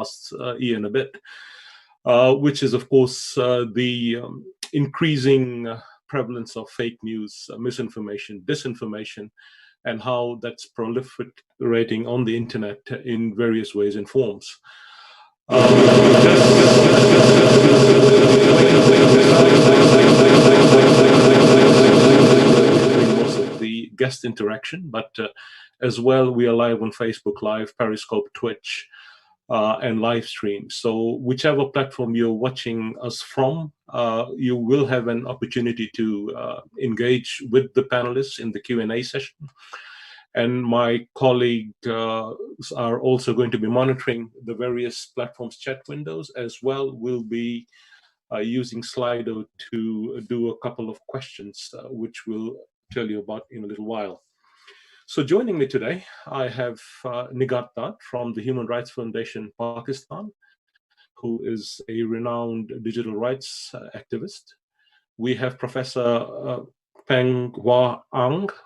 last year and a bit, which is, of course, the increasing prevalence of fake news, misinformation, disinformation, and how that's proliferating on the internet in various ways and forms. Most of the guest interaction, but as well, we are live on Facebook Live, Periscope, Twitch, and LiveStream. So whichever platform you're watching us from, you will have an opportunity to engage with the panelists in the Q&A session. And my colleagues are also going to be monitoring the various platforms' chat windows as well. We'll be using Slido to do a couple of questions, which we'll tell you about in a little while. So joining me today, I have Nighat from the Human Rights Foundation, Pakistan, who is a renowned digital rights activist. We have Professor Peng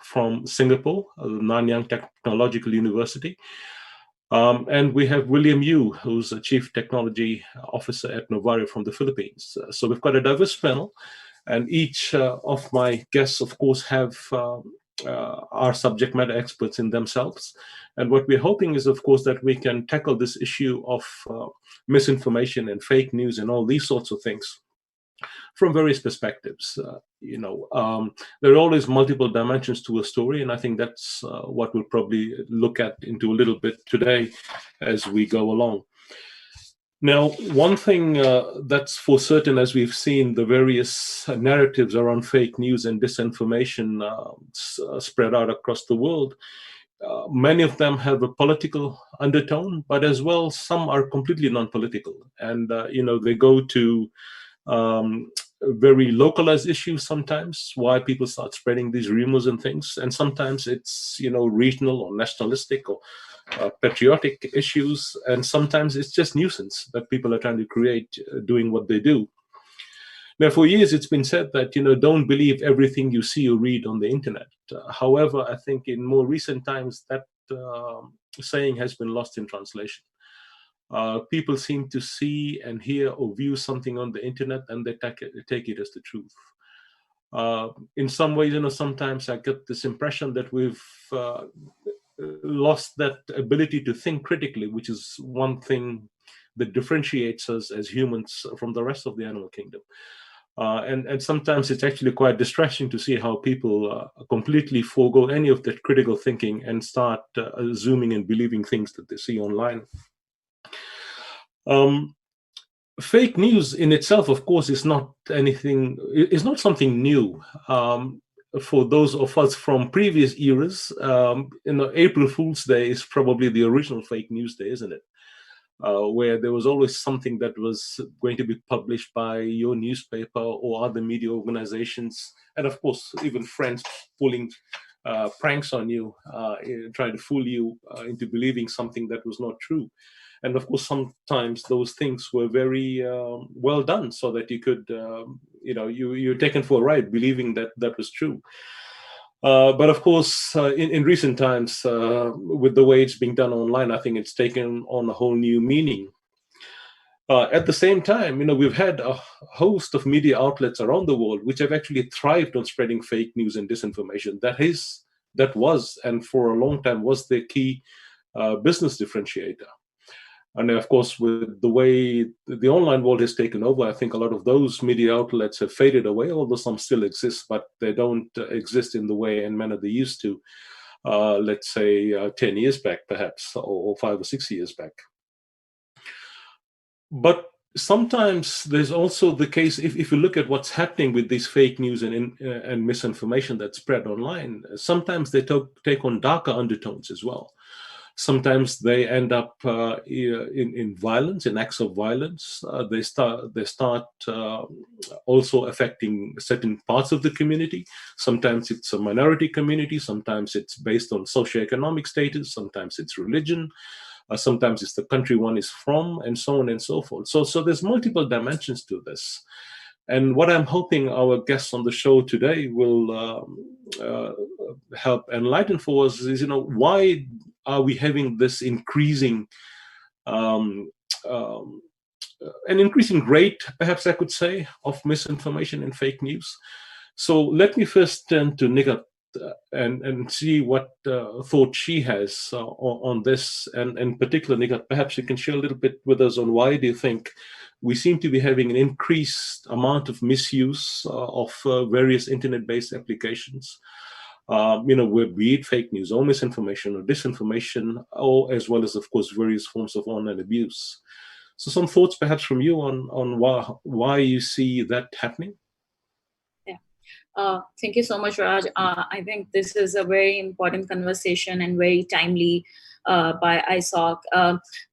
from Singapore, Nanyang Technological University. And we have William Yu, who's a Chief Technology Officer at Novare from the Philippines. So we've got a diverse panel, and each of my guests, of course, have are subject matter experts in themselves. And what we're hoping is, of course, that we can tackle this issue of misinformation and fake news and all these sorts of things from various perspectives. There are always multiple dimensions to a story, and I think that's what we'll probably look at into a little bit today as we go along. Now, one thing that's for certain, as we've seen the various narratives around fake news and disinformation spread out across the world, many of them have a political undertone, but as well, some are completely non-political. And, they go to very localized issues sometimes, why people start spreading these rumors and things. And sometimes it's, regional or nationalistic or patriotic issues. And sometimes it's just nuisance that people are trying to create doing what they do. Now, for years, it's been said that, don't believe everything you see or read on the internet. However, I think in more recent times, that saying has been lost in translation. People seem to see and hear or view something on the internet, and they take it as the truth. In some ways, sometimes I get this impression that we've lost that ability to think critically, which is one thing that differentiates us as humans from the rest of the animal kingdom. And sometimes it's actually quite distressing to see how people completely forego any of that critical thinking and start assuming and believing things that they see online. Fake news in itself, of course, is not something new. For those of us from previous eras, April Fool's Day is probably the original fake news day, isn't it? Where there was always something that was going to be published by your newspaper or other media organizations, and of course, even friends pulling pranks on you, trying to fool you into believing something that was not true. And of course, sometimes those things were very well done, so that you could, you're taken for a ride believing that that was true. But of course, in recent times, with the way it's being done online, I think it's taken on a whole new meaning. At the same time, we've had a host of media outlets around the world which have actually thrived on spreading fake news and disinformation. That was, and for a long time, was their key business differentiator. And of course, with the way the online world has taken over, I think a lot of those media outlets have faded away, although some still exist, but they don't exist in the way and manner they used to, let's say 10 years back, perhaps, or 5 or 6 years back. But sometimes there's also the case, if you look at what's happening with these fake news and misinformation that's spread online, sometimes they take on darker undertones as well. Sometimes they end up in violence, in acts of violence. They start also affecting certain parts of the community. Sometimes it's a minority community. Sometimes it's based on socioeconomic status. Sometimes it's religion. Sometimes it's the country one is from, and so on and so forth. So there's multiple dimensions to this. And what I'm hoping our guests on the show today will help enlighten for us is, why are we having this increasing an increasing rate, perhaps I could say, of misinformation and fake news. So let me first turn to Nighat and see what thought she has on this. And in particular, Nighat, perhaps you can share a little bit with us on why do you think we seem to be having an increased amount of misuse of various internet-based applications, where be it fake news or misinformation or disinformation, or as well as, of course, various forms of online abuse. So some thoughts perhaps from you on why you see that happening? Thank you so much, Raj. I think this is a very important conversation and very timely by ISOC.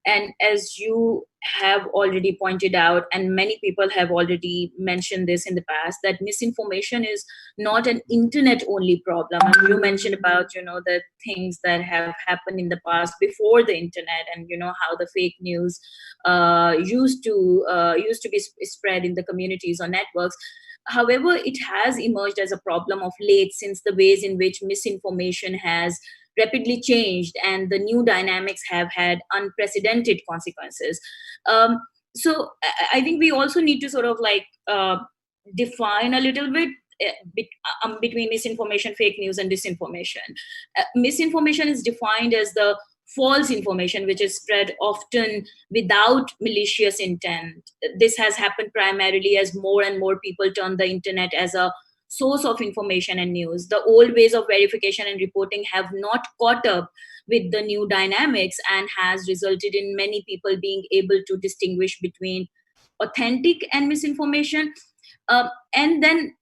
And as you have already pointed out, and many people have already mentioned this in the past, that misinformation is not an internet-only problem. And you mentioned about, the things that have happened in the past before the internet, and how the fake news used to be spread in the communities or networks. However, it has emerged as a problem of late, since the ways in which misinformation has rapidly changed and the new dynamics have had unprecedented consequences. So I think we also need to sort of define a little bit between misinformation, fake news, and disinformation. Misinformation is defined as the false information which is spread often without malicious intent. This has happened primarily as more and more people turn the internet as a source of information and news. The old ways of verification and reporting have not caught up with the new dynamics, and has resulted in many people being able to distinguish between authentic and misinformation. And then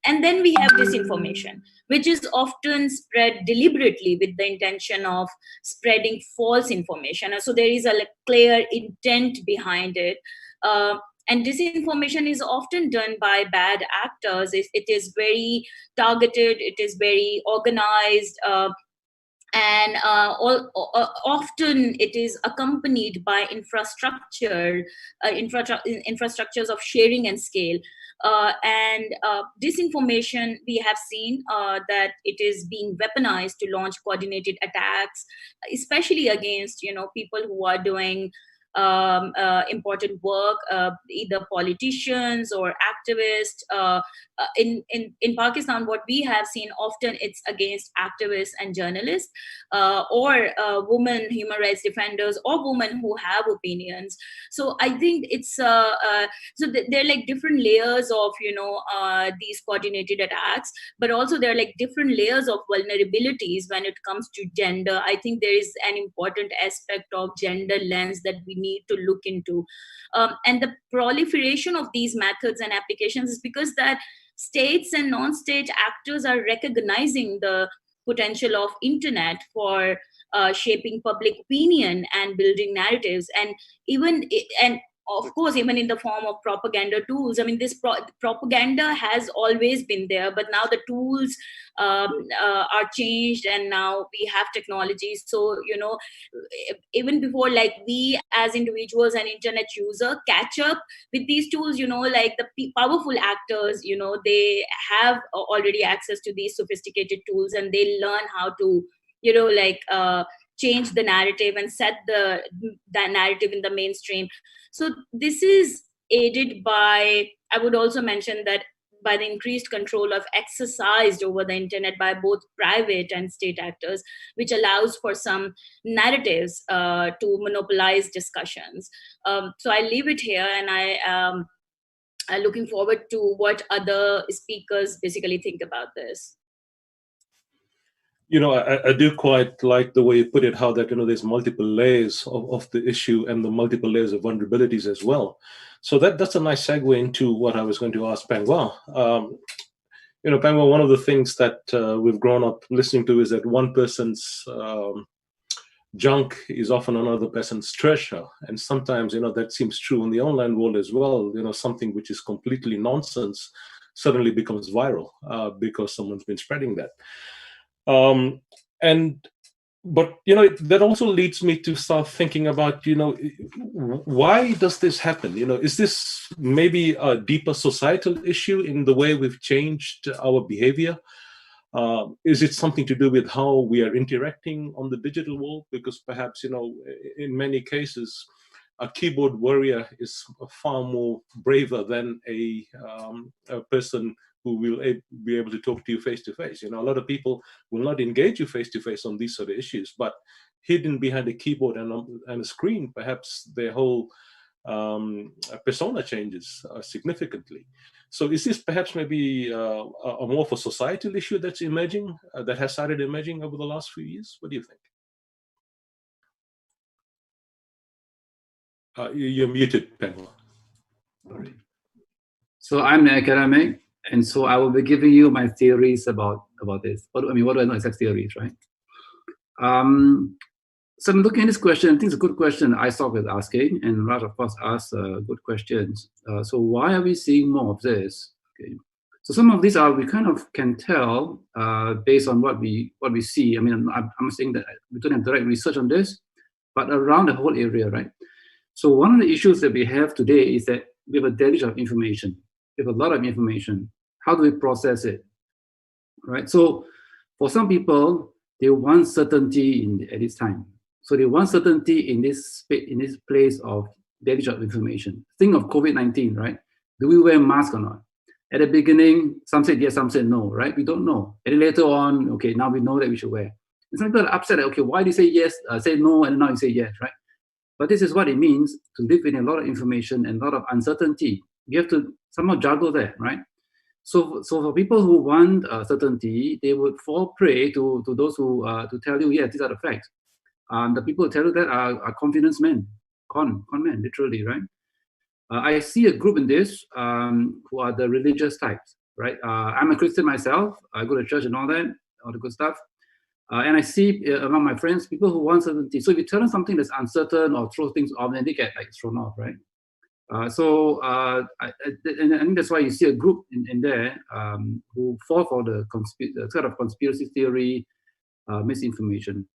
we have disinformation, which is often spread deliberately with the intention of spreading false information. So there is a clear intent behind it. And disinformation is often done by bad actors. It is very targeted, it is very organized, and often it is accompanied by infrastructures of sharing and scale. And disinformation, we have seen that it is being weaponized to launch coordinated attacks, especially against people who are doing important work, either politicians or activists. In Pakistan, what we have seen often, it's against activists and journalists, or women human rights defenders, or women who have opinions. So I think it's so there are like different layers of these coordinated attacks, but also there are like different layers of vulnerabilities when it comes to gender. I think there is an important aspect of gender lens that we need to look into, and the proliferation of these methods and applications is because that states and non-state actors are recognizing the potential of internet for shaping public opinion and building narratives, and of course, even in the form of propaganda tools. I mean, this propaganda has always been there, but now the tools are changed, and now we have technologies. So, even before, like, we as individuals and internet user catch up with these tools, like the powerful actors, they have already access to these sophisticated tools, and they learn how to, change the narrative and set the narrative in the mainstream. So this is aided by, I would also mention that, by the increased control of exercised over the internet by both private and state actors, which allows for some narratives to monopolize discussions. So I leave it here, and I'm looking forward to what other speakers basically think about this. I do quite like the way you put it, how that, there's multiple layers of the issue and the multiple layers of vulnerabilities as well. So that's a nice segue into what I was going to ask Peng. Peng, one of the things that we've grown up listening to is that one person's junk is often another person's treasure. And sometimes, that seems true in the online world as well. Something which is completely nonsense suddenly becomes viral because someone's been spreading that. But that also leads me to start thinking about, why does this happen? Is this maybe a deeper societal issue in the way we've changed our behavior? Is it something to do with how we are interacting on the digital world? Because perhaps, in many cases, a keyboard warrior is far more braver than a person who will be able to talk to you face to face. You know, a lot of people will not engage you face to face on these sort of issues, but hidden behind a keyboard and a screen, perhaps their whole persona changes significantly. So is this perhaps maybe a more of a societal issue that's emerging, that has started emerging over the last few years? What do you think? You're muted, Peng. Sorry. So I'm an academic, and so I will be giving you my theories about this. What do I know exact theories, right? So I'm looking at this question. I think it's a good question ISOC is asking, and Raj, of course, asks good questions. So why are we seeing more of this? Okay. So some of these we kind of can tell based on what we see. I mean, I'm saying that we don't have direct research on this, but around the whole area, right? So one of the issues that we have today is that we have a deluge of information. We have a lot of information. How do we process it, right? So for some people, they want certainty at this time. So they want certainty in this place of deluge of information. Think of COVID-19, right? Do we wear masks or not? At the beginning, some said yes, some said no, right? We don't know. And then later on, okay, now we know that we should wear. And some people are upset, okay, why do you say yes, say no, and now you say yes, right? But this is what it means to live in a lot of information and a lot of uncertainty. You have to somehow juggle that, right? So for people who want certainty, they would fall prey to those who to tell you, yes, these are the facts. The people who tell you that are confidence men, con men, literally, right? I see a group in this who are the religious types, right? I'm a Christian myself. I go to church and all that, all the good stuff. And I see among my friends, people who want certainty. So if you tell them something that's uncertain or throw things off, then they get like thrown off, right? I think that's why you see a group in there who fall for the sort of conspiracy theory, misinformation.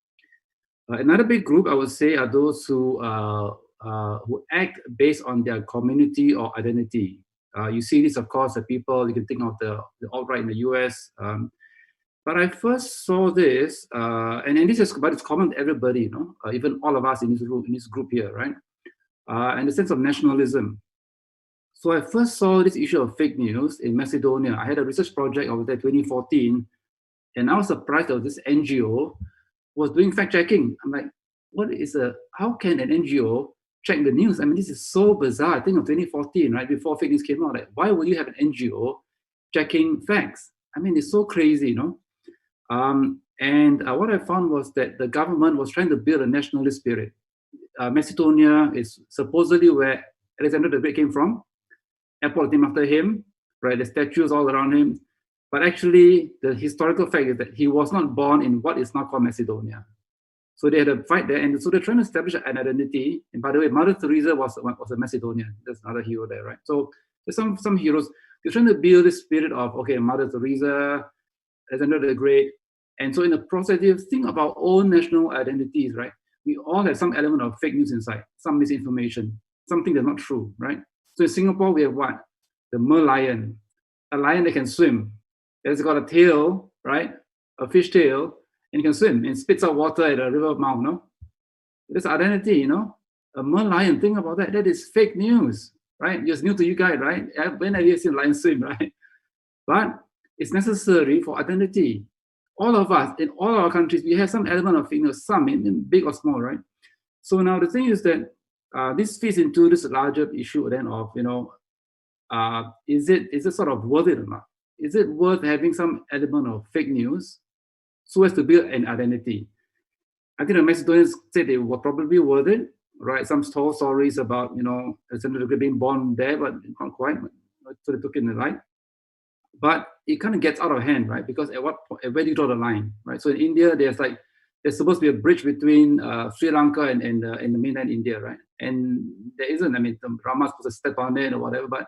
Another big group I would say are those who act based on their community or identity. You see this, of course, the people, you can think of the alt-right in the US. But I first saw this, and this is, but it's common to everybody, you know, even all of us in this group here, right? And the sense of nationalism. So I first saw this issue of fake news in Macedonia. I had a research project over there 2014, and I was surprised that this NGO was doing fact checking. I'm like, how can an NGO check the news? I mean, this is so bizarre. I think of 2014, right, before fake news came out, like, why would you have an NGO checking facts? I mean, it's so crazy, you know? What I found was that the government was trying to build a nationalist spirit. Macedonia is supposedly where Alexander the Great came from. Airport named after him, right? The statues all around him. But actually, the historical fact is that he was not born in what is now called Macedonia. So they had a fight there, and so they're trying to establish an identity. And by the way, Mother Teresa was a Macedonian. There's another hero there, right? So there's some heroes. They're trying to build this spirit of, okay, Mother Teresa, Alexander the Great. And so in the process, you think of our own national identities, right? We all have some element of fake news inside, some misinformation, something that's not true, right? So in Singapore, we have what? The merlion, a lion that can swim. It's got a tail, right? A fish tail, and it can swim and spits out water at a river mouth, no? That's identity, you know? A merlion, think about that. That is fake news, right? It's new to you guys, right? When have you seen a lion swim, right? But it's necessary for identity. All of us, in all our countries, we have some element of, you know, some in big or small, right? So now the thing is that this fits into this larger issue then of, you know, is it sort of worth it or not? Is it worth having some element of fake news so as to build an identity? I think the Macedonians said they were probably worth it, right? Some told stories about, you know, Alexander the Great being born there, but not quite. So they took it in the light. But it kind of gets out of hand, right? Because at what point, where do you draw the line, right? So in India, there's supposed to be a bridge between Sri Lanka and the mainland India, right? And there isn't. I mean, the Rama's supposed to step on it or whatever, but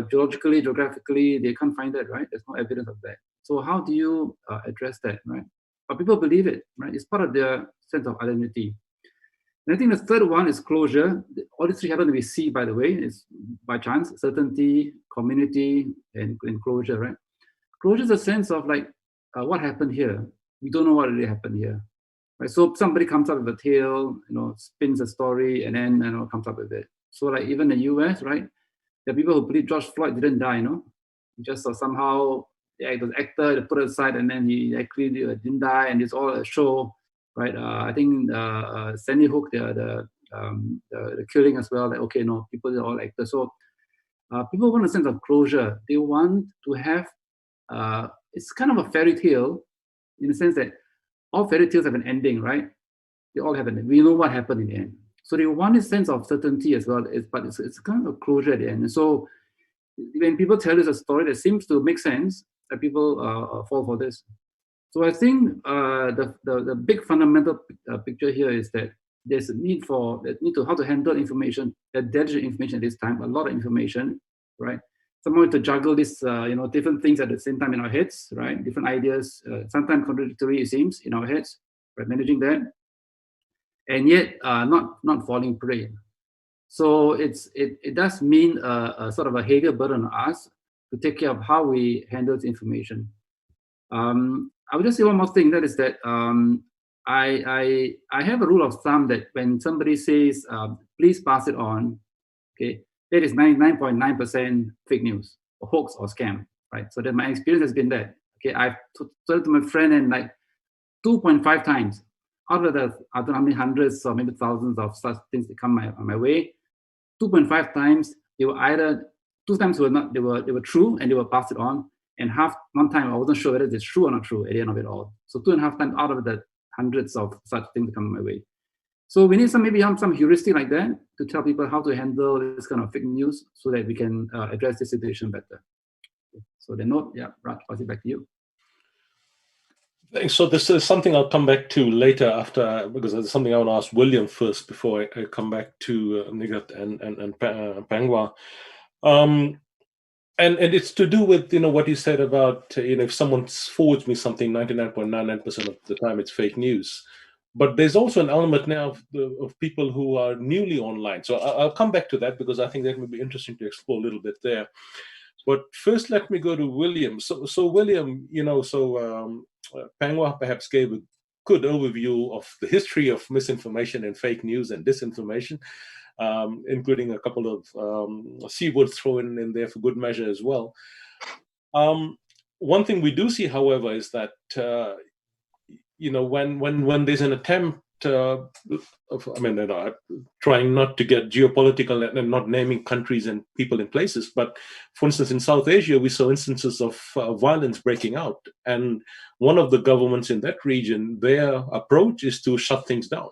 geologically, geographically, they can't find that, right? There's no evidence of that. So how do you address that, right? But people believe it, right? It's part of their sense of identity. And I think the third one is closure. All these three happen to be C, by the way. It's by chance, certainty, community, and closure, right? Closure is a sense of like, what happened here? We don't know what really happened here, right? So somebody comes up with a tale, spins a story, and then comes up with it. So like even in the US, right? There are people who believe George Floyd didn't die, He just somehow the actor they put it aside, and then he actually didn't die, and it's all a show, right? I think Sandy Hook, the killing as well. Like, okay, no, people are all actors. So people want a sense of closure. They want to have it's kind of a fairy tale, in the sense that all fairy tales have an ending, right? They all have an ending. We know what happened in the end. So they want a sense of certainty as well, but it's kind of a closure at the end. And so when people tell us a story that seems to make sense, that people fall for this. So I think the big fundamental picture here is that there's a need to how to handle information, digital information at this time, a lot of information, right? Someone to juggle this, different things at the same time in our heads, right? Different ideas, sometimes contradictory, it seems, in our heads, right? Managing that, and yet not falling prey. So it does mean a sort of a heavier burden on us to take care of how we handle this information. I would just say one more thing. That is that I have a rule of thumb that when somebody says please pass it on, okay, that is 99.9% fake news, or hoax, or scam, right? So that my experience has been that. Okay, I've told to my friend, and like 2.5 times out of the I don't know how many hundreds or maybe thousands of such things that come on my way, 2.5 times they were either 2 times were not, they were true and they were passed it on, and one time I wasn't sure whether it's true or not true at the end of it all. So 2.5 times out of the hundreds of such things that come my way. So we need some heuristic like that to tell people how to handle this kind of fake news so that we can address the situation better. So the note, yeah, Raj, pass it back to you. So this is something I'll come back to later after, because there's something I want to ask William first before I come back to Nighat and Peng. And it's to do with what you said about if someone forwards me something, 99.99% of the time it's fake news. But there's also an element now of people who are newly online. So I'll come back to that, because I think that would be interesting to explore a little bit there. But first, let me go to William. So William, Peng perhaps gave a good overview of the history of misinformation and fake news and disinformation, including a couple of C words thrown in there for good measure as well. One thing we do see, however, is that when there's an attempt trying not to get geopolitical and not naming countries and people and places, but for instance, in South Asia, we saw instances of violence breaking out. And one of the governments in that region, their approach is to shut things down.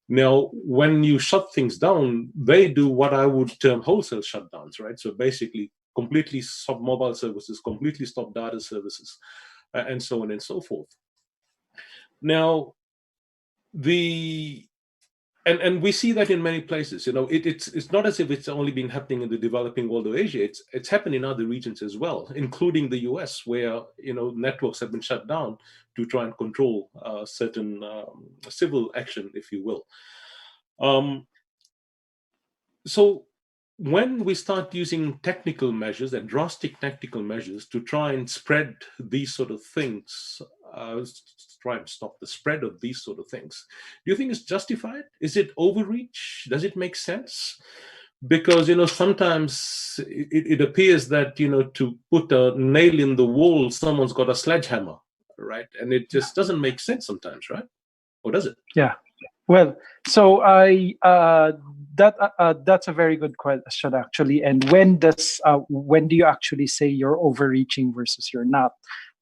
Now, when you shut things down, they do what I would term wholesale shutdowns, right? So basically, completely stop mobile services, completely stop data services, and so on and so forth. Now, and we see that in many places. It's not as if it's only been happening in the developing world of Asia. It's happened in other regions as well, including the US, where networks have been shut down to try and control certain civil action, if you will. So when we start using technical measures, and drastic technical measures, to try and spread these sort of things, try and stop the spread of these sort of things, do you think it's justified? Is it overreach? Does it make sense? Because sometimes it appears that to put a nail in the wall, someone's got a sledgehammer, right? And it just doesn't make sense sometimes, right? Or does it? Yeah. Well, so that's a very good question, actually. And when do you actually say you're overreaching versus you're not?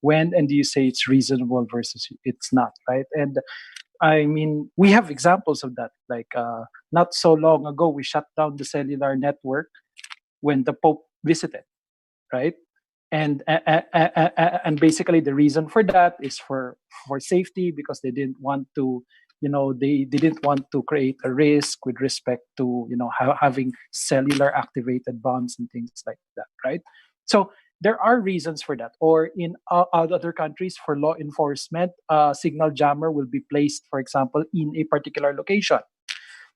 When and do you say it's reasonable versus it's not, right? And I mean, we have examples of that. Like not so long ago, we shut down the cellular network when the Pope visited, right? And basically the reason for that is for safety, because they didn't want to, they didn't want to create a risk with respect to having cellular activated bombs and things like that, right? So there are reasons for that. Or in other countries, for law enforcement, signal jammer will be placed, for example, in a particular location,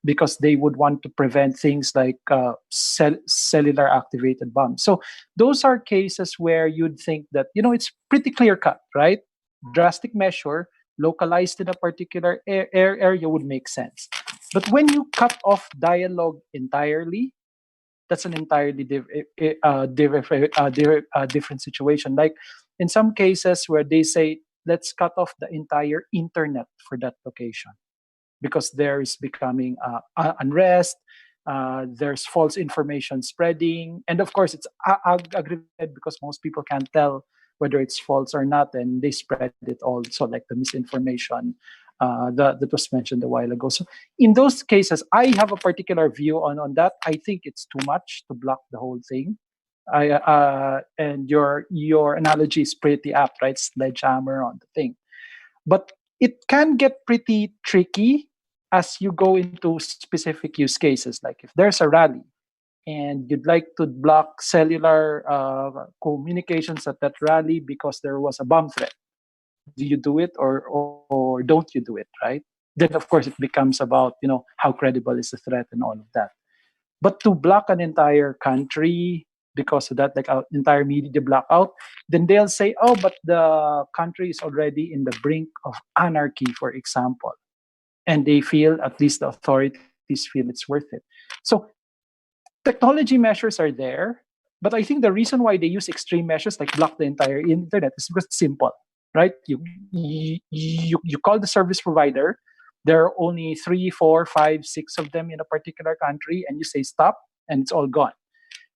because they would want to prevent things like cellular activated bombs. So those are cases where you'd think that it's pretty clear cut, right? Drastic measure, localized in a particular area would make sense. But when you cut off dialogue entirely, that's an entirely different situation. Like in some cases where they say, let's cut off the entire internet for that location because there is becoming unrest, there's false information spreading, and of course it's aggravated because most people can't tell whether it's false or not, and they spread it all. So like the misinformation that was mentioned a while ago. So in those cases, I have a particular view on that. I think it's too much to block the whole thing. And your analogy is pretty apt, right? Sledgehammer on the thing. But it can get pretty tricky as you go into specific use cases. Like if there's a rally and you'd like to block cellular communications at that rally because there was a bomb threat, do you do it or don't you do it, right? Then of course it becomes about, how credible is the threat and all of that. But to block an entire country because of that, like an entire media blackout, then they'll say, oh, but the country is already in the brink of anarchy, for example. And they feel, at least the authorities feel, it's worth it. So technology measures are there, but I think the reason why they use extreme measures like block the entire internet is because it's simple, right? You call the service provider. There are only 3, 4, 5, 6 of them in a particular country, and you say stop, and it's all gone.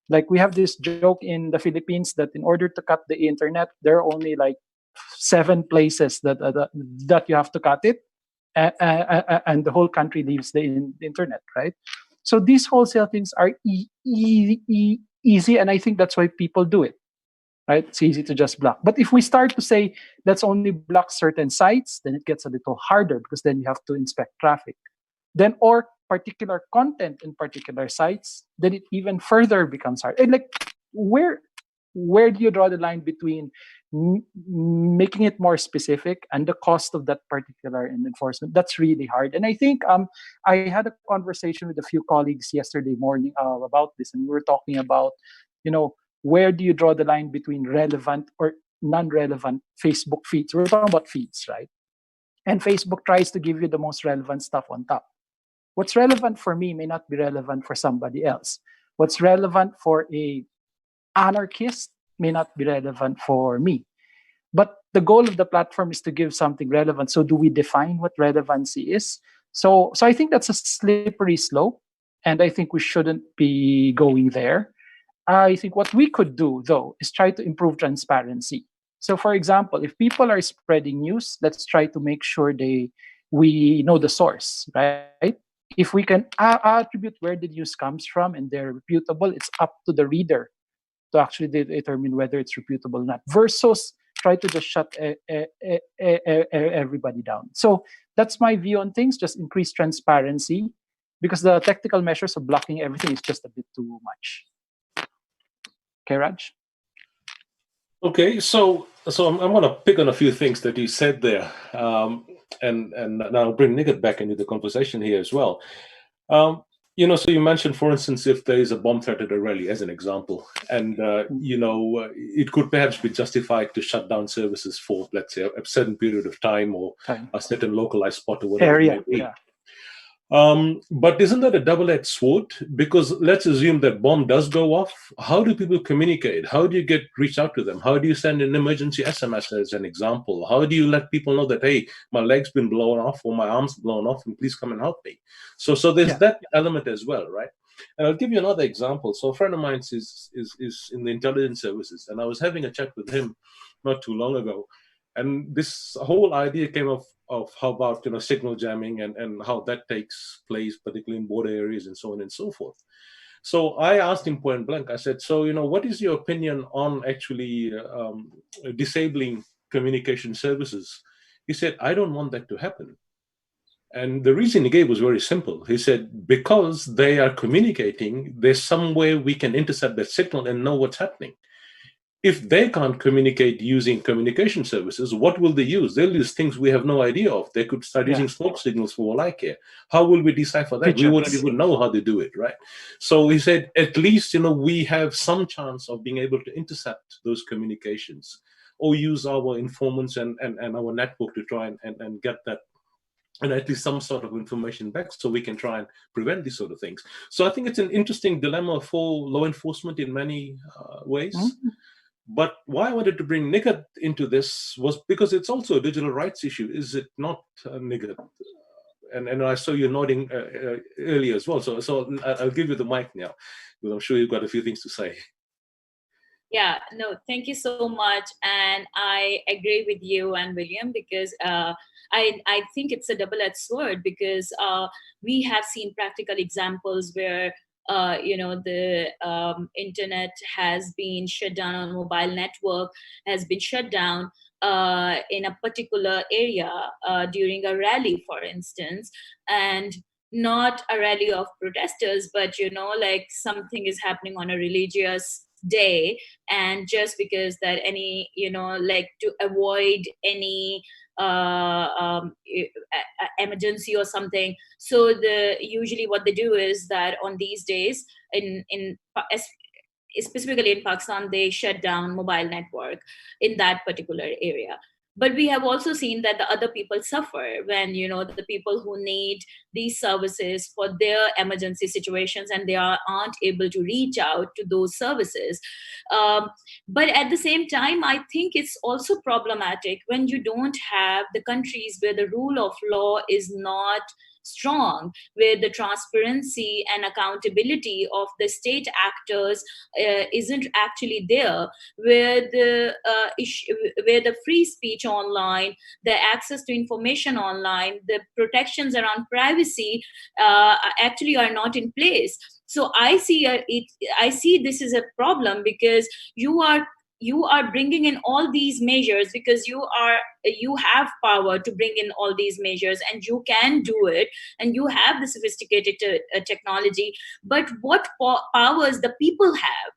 Like we have this joke in the Philippines that in order to cut the internet, there are only like 7 places that you have to cut it, and the whole country leaves the internet, right? So these wholesale things are easy, and I think that's why people do it, right? It's easy to just block. But if we start to say, let's only block certain sites, then it gets a little harder because then you have to inspect traffic. Then, or particular content in particular sites, then it even further becomes hard. And like, where do you draw the line between making it more specific and the cost of that particular enforcement? That's really hard. And I think I had a conversation with a few colleagues yesterday morning about this, and we were talking about, where do you draw the line between relevant or non-relevant Facebook feeds? We're talking about feeds, right? And Facebook tries to give you the most relevant stuff on top. What's relevant for me may not be relevant for somebody else. What's relevant for a anarchist may not be relevant for me. But the goal of the platform is to give something relevant. So do we define what relevancy is? So I think that's a slippery slope, and I think we shouldn't be going there. I think what we could do, though, is try to improve transparency. So, for example, if people are spreading news, let's try to make sure we know the source, right? If we can attribute where the news comes from and they're reputable, it's up to the reader to actually determine whether it's reputable or not, versus try to just shut everybody down. So that's my view on things, just increase transparency, because the technical measures of blocking everything is just a bit too much. Okay, Raj? Okay, so I'm going to pick on a few things that you said there, and I'll bring Nighat back into the conversation here as well. So you mentioned, for instance, if there is a bomb threat at a rally, as an example, and it could perhaps be justified to shut down services for, let's say, a certain period of time or a certain localized spot or whatever it may be. Yeah. But isn't that a double-edged sword? Because let's assume that bomb does go off. How do people communicate? How do you reach out to them? How do you send an emergency SMS, as an example? How do you let people know that, hey, my leg's been blown off or my arm's blown off and please come and help me? So there's that element as well, right? And I'll give you another example. So a friend of mine is in the intelligence services, and I was having a chat with him not too long ago. And this whole idea came of how about signal jamming and how that takes place, particularly in border areas and so on and so forth. So I asked him point blank. I said, so what is your opinion on actually disabling communication services? He said, I don't want that to happen. And the reason he gave was very simple. He said, because they are communicating, there's some way we can intercept that signal and know what's happening. If they can't communicate using communication services, what will they use? They'll use things we have no idea of. They could start using smoke signals for all I care. How will we decipher that? We wouldn't even know how they do it, right? So he said, at least, we have some chance of being able to intercept those communications. or use our informants and our network to try and get that, and at least some sort of information back, so we can try and prevent these sort of things. So I think it's an interesting dilemma for law enforcement in many ways. Mm-hmm. But why I wanted to bring Nighat into this was because it's also a digital rights issue, is it not, Nighat? And I saw you nodding earlier as well. So I'll give you the mic now, because I'm sure you've got a few things to say. Yeah, no, thank you so much. And I agree with you and William, because I think it's a double-edged sword, because we have seen practical examples where the internet has been shut down, on mobile network has been shut down in a particular area during a rally, for instance, and not a rally of protesters, but like something is happening on a religious day, and just because that any like to avoid any emergency or something, so usually what they do is that on these days specifically in Pakistan, they shut down mobile network in that particular area. But we have also seen that the other people suffer when, the people who need these services for their emergency situations, and they aren't able to reach out to those services. But at the same time, I think it's also problematic when you don't have the countries where the rule of law is not strong, where the transparency and accountability of the state actors isn't actually there, where the free speech online, the access to information online, the protections around privacy actually are not in place. So I see this as a problem, because you are bringing in all these measures because you have power to bring in all these measures, and you can do it, and you have the sophisticated technology. But what powers the people have?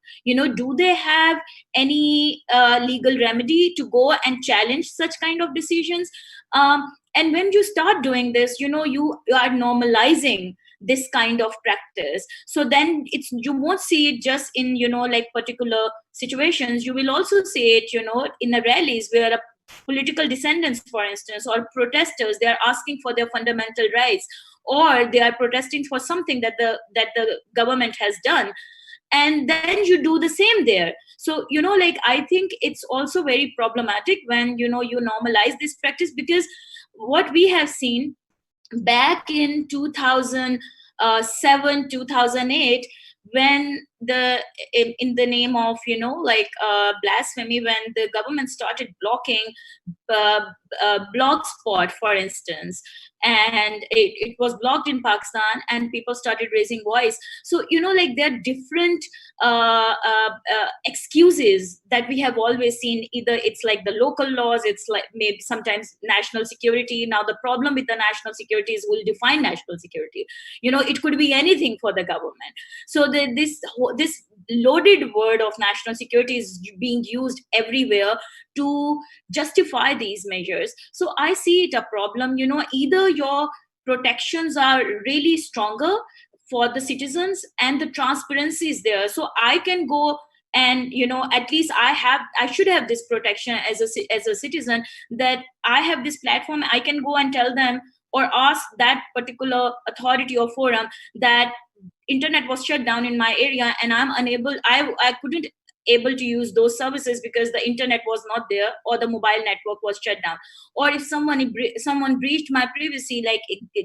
Do they have any legal remedy to go and challenge such kind of decisions? And when you start doing this, you are normalizing this kind of practice. So then you won't see it just in like particular situations. You will also see it in the rallies where a political descendants, for instance, or protesters, they are asking for their fundamental rights, or they are protesting for something that the government has done, and then you do the same there. So like I think it's also very problematic when you normalize this practice, because what we have seen back in 2007, 2008, when in the name of blasphemy, when the government started blocking Blogspot, for instance, and it was blocked in Pakistan, and people started raising voice. So like there are different excuses that we have always seen. Either it's like the local laws, it's like maybe sometimes national security. Now the problem with the national security is, who will define national security? It could be anything for the government. So this loaded word of national security is being used everywhere to justify these measures. So I see it a problem. Either your protections are really stronger for the citizens and the transparency is there, so I can go and at least I should have this protection as a citizen, that I have this platform, I can go and tell them or ask that particular authority or forum that internet was shut down in my area, and I couldn't able to use those services because the internet was not there, or the mobile network was shut down. Or if someone breached my privacy, like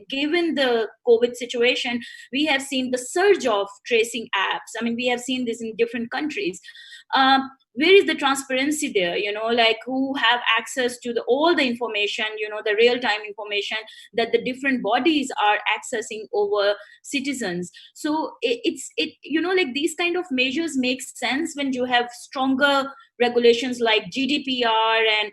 given the COVID situation, we have seen the surge of tracing apps. I mean, we have seen this in different countries. Where is the transparency there? Like who have access to all the information, the real-time information that the different bodies are accessing over citizens. So it's like these kind of measures make sense when you have stronger regulations like GDPR, and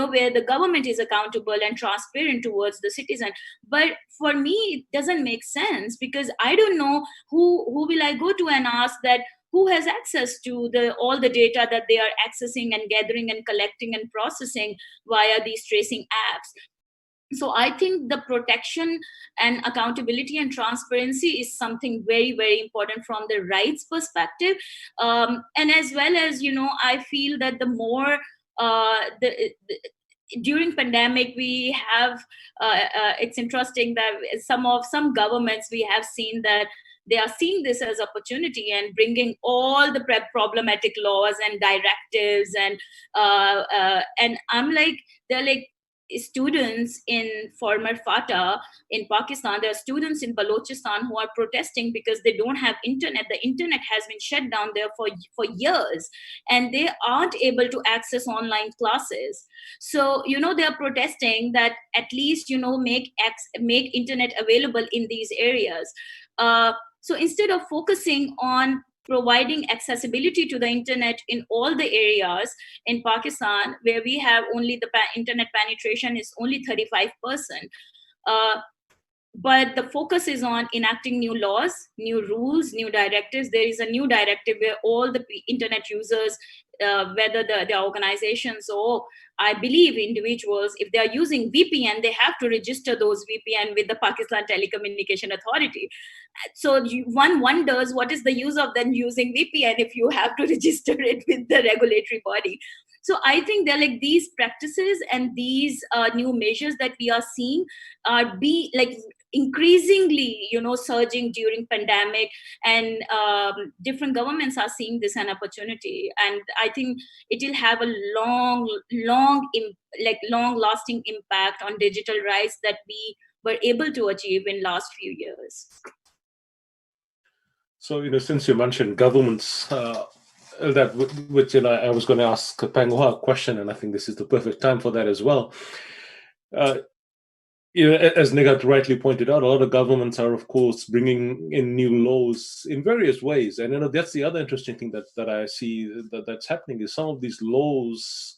where the government is accountable and transparent towards the citizen. But for me, it doesn't make sense, because I don't know who will I go to and ask that who has access to all the data that they are accessing and gathering and collecting and processing via these tracing apps. So I think the protection and accountability and transparency is something very, very important from the rights perspective. And as well as, I feel that the more during pandemic, we have it's interesting that some governments, we have seen that they are seeing this as opportunity and bringing all the problematic laws and directives, and I'm like, they're like students in former FATA in Pakistan. There are students in Balochistan who are protesting because they don't have internet. The internet has been shut down there for years, and they aren't able to access online classes. So, they are protesting that at least, make internet available in these areas. So instead of focusing on providing accessibility to the internet in all the areas in Pakistan, where we have only the internet penetration is only 35%, but the focus is on enacting new laws, new rules, new directives. There is a new directive where all the internet users, whether the organizations or, I believe, individuals, if they are using VPN, they have to register those VPN with the Pakistan Telecommunication Authority. So one wonders, what is the use of then using VPN if you have to register it with the regulatory body? So I think they're like these practices and these new measures that we are seeing are increasingly, surging during pandemic, and different governments are seeing this an opportunity. And I think it will have a long-lasting impact on digital rights that we were able to achieve in last few years. So, since you mentioned governments, I was going to ask Peng a question, and I think this is the perfect time for that as well. As Nighat rightly pointed out, a lot of governments are, of course, bringing in new laws in various ways. And that's the other interesting thing that I see that's happening, is some of these laws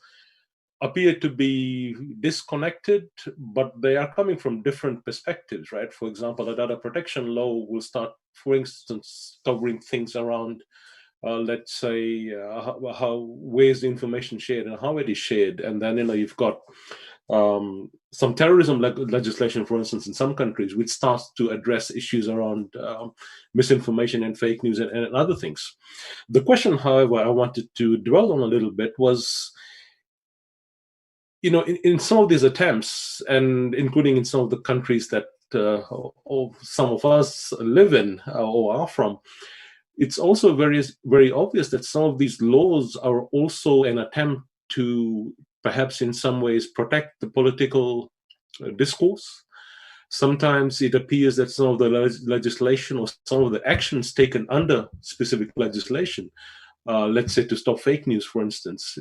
appear to be disconnected, but they are coming from different perspectives, right? For example, the data protection law will start, for instance, covering things around, let's say, where's the information shared and how it is shared. And then, you've got some terrorism legislation, for instance, in some countries, which starts to address issues around misinformation and fake news and other things. The question, however, I wanted to dwell on a little bit was, in some of these attempts, and including in some of the countries that some of us live in or are from, it's also very, very obvious that some of these laws are also an attempt to perhaps in some ways protect the political discourse. Sometimes it appears that some of the legislation or some of the actions taken under specific legislation, let's say to stop fake news, for instance,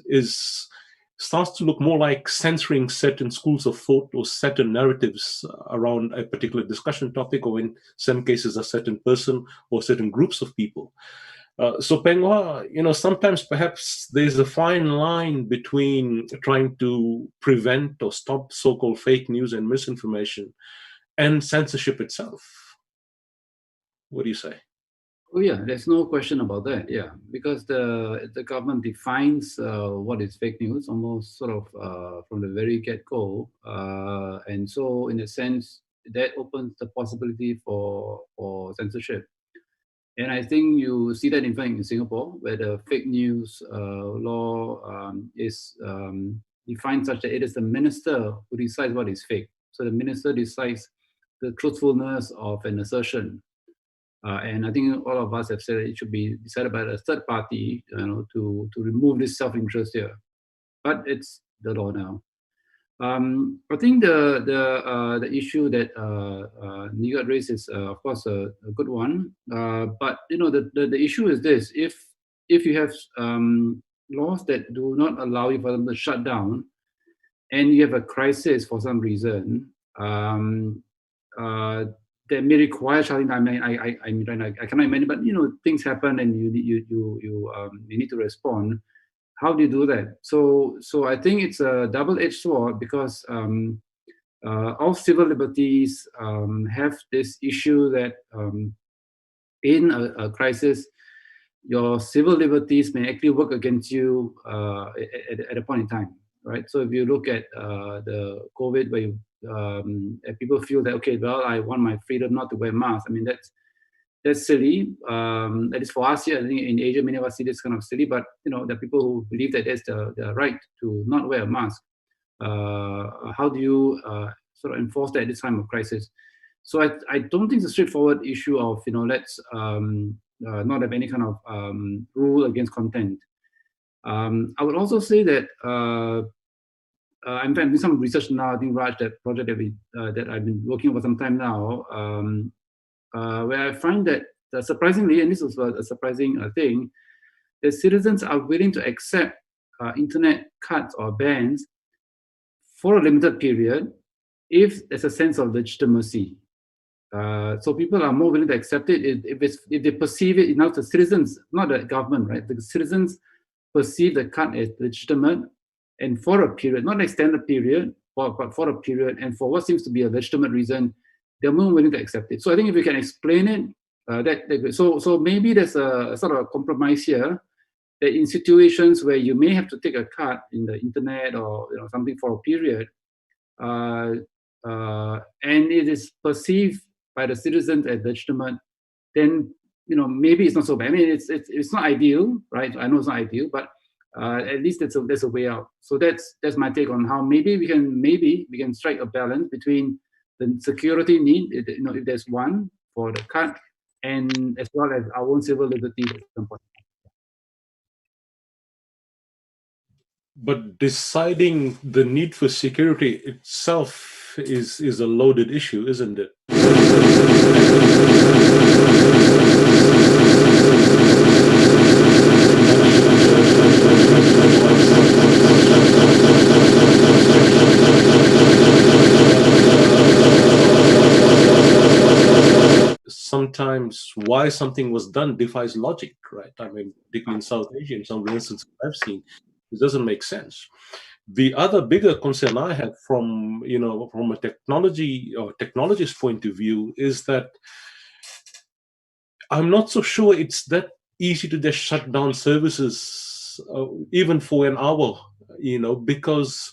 starts to look more like censoring certain schools of thought or certain narratives around a particular discussion topic, or in some cases a certain person or certain groups of people. So Peng, sometimes perhaps there's a fine line between trying to prevent or stop so-called fake news and misinformation and censorship itself. What do you say? Oh yeah, there's no question about that. Yeah, because the government defines what is fake news almost sort of from the very get-go, and so in a sense that opens the possibility for censorship. And I think you see that in fact in Singapore, where the fake news law is defined such that it is the minister who decides what is fake. So the minister decides the truthfulness of an assertion. And I think all of us have said that it should be decided by a third party, to remove this self-interest here. But it's the law now. I think the issue that Nighat raised is of course a good one. But the issue is this: if you have laws that do not allow you, for them to shut down, and you have a crisis for some reason, that may require shutting down. I cannot imagine, but things happen, and you need to respond. How do you do that? So I think it's a double-edged sword, because all civil liberties have this issue that in a crisis, your civil liberties may actually work against you at a point in time, right? So if you look at the COVID, where people feel that, okay, well, I want my freedom not to wear masks. I mean, that's silly. At least for us here, I think in Asia, many of us see this kind of silly. But there are people who believe that there's the right to not wear a mask. How do you sort of enforce that at this time of crisis? So I don't think it's a straightforward issue of let's not have any kind of rule against content. I would also say that I'm doing some research now. I think Raj, that project that I've been working on for some time now, where I find that surprisingly, and this was a surprising thing, that citizens are willing to accept internet cuts or bans for a limited period if there's a sense of legitimacy. So people are more willing to accept it if they perceive it. Now the citizens, not the government, right? The citizens perceive the cut as legitimate, and for a period, not an extended period, but for a period, and for what seems to be a legitimate reason, they're more willing to accept it. So I think if we can explain it, so maybe there's a sort of a compromise here, that in situations where you may have to take a cut in the internet or something for a period, and it is perceived by the citizens as legitimate, then maybe it's not so bad. I mean, it's not ideal, right? I know it's not ideal, but at least there's a way out. So that's my take on how maybe we can strike a balance between the security need, if there's one for the cut, and as well as our own civil liberties at some point. But deciding the need for security itself is a loaded issue, isn't it? Sometimes why something was done defies logic, right? I mean, particularly in South Asia, in some of the instances I've seen, it doesn't make sense. The other bigger concern I have from a technologist point of view is that I'm not so sure it's that easy to just shut down services even for an hour, because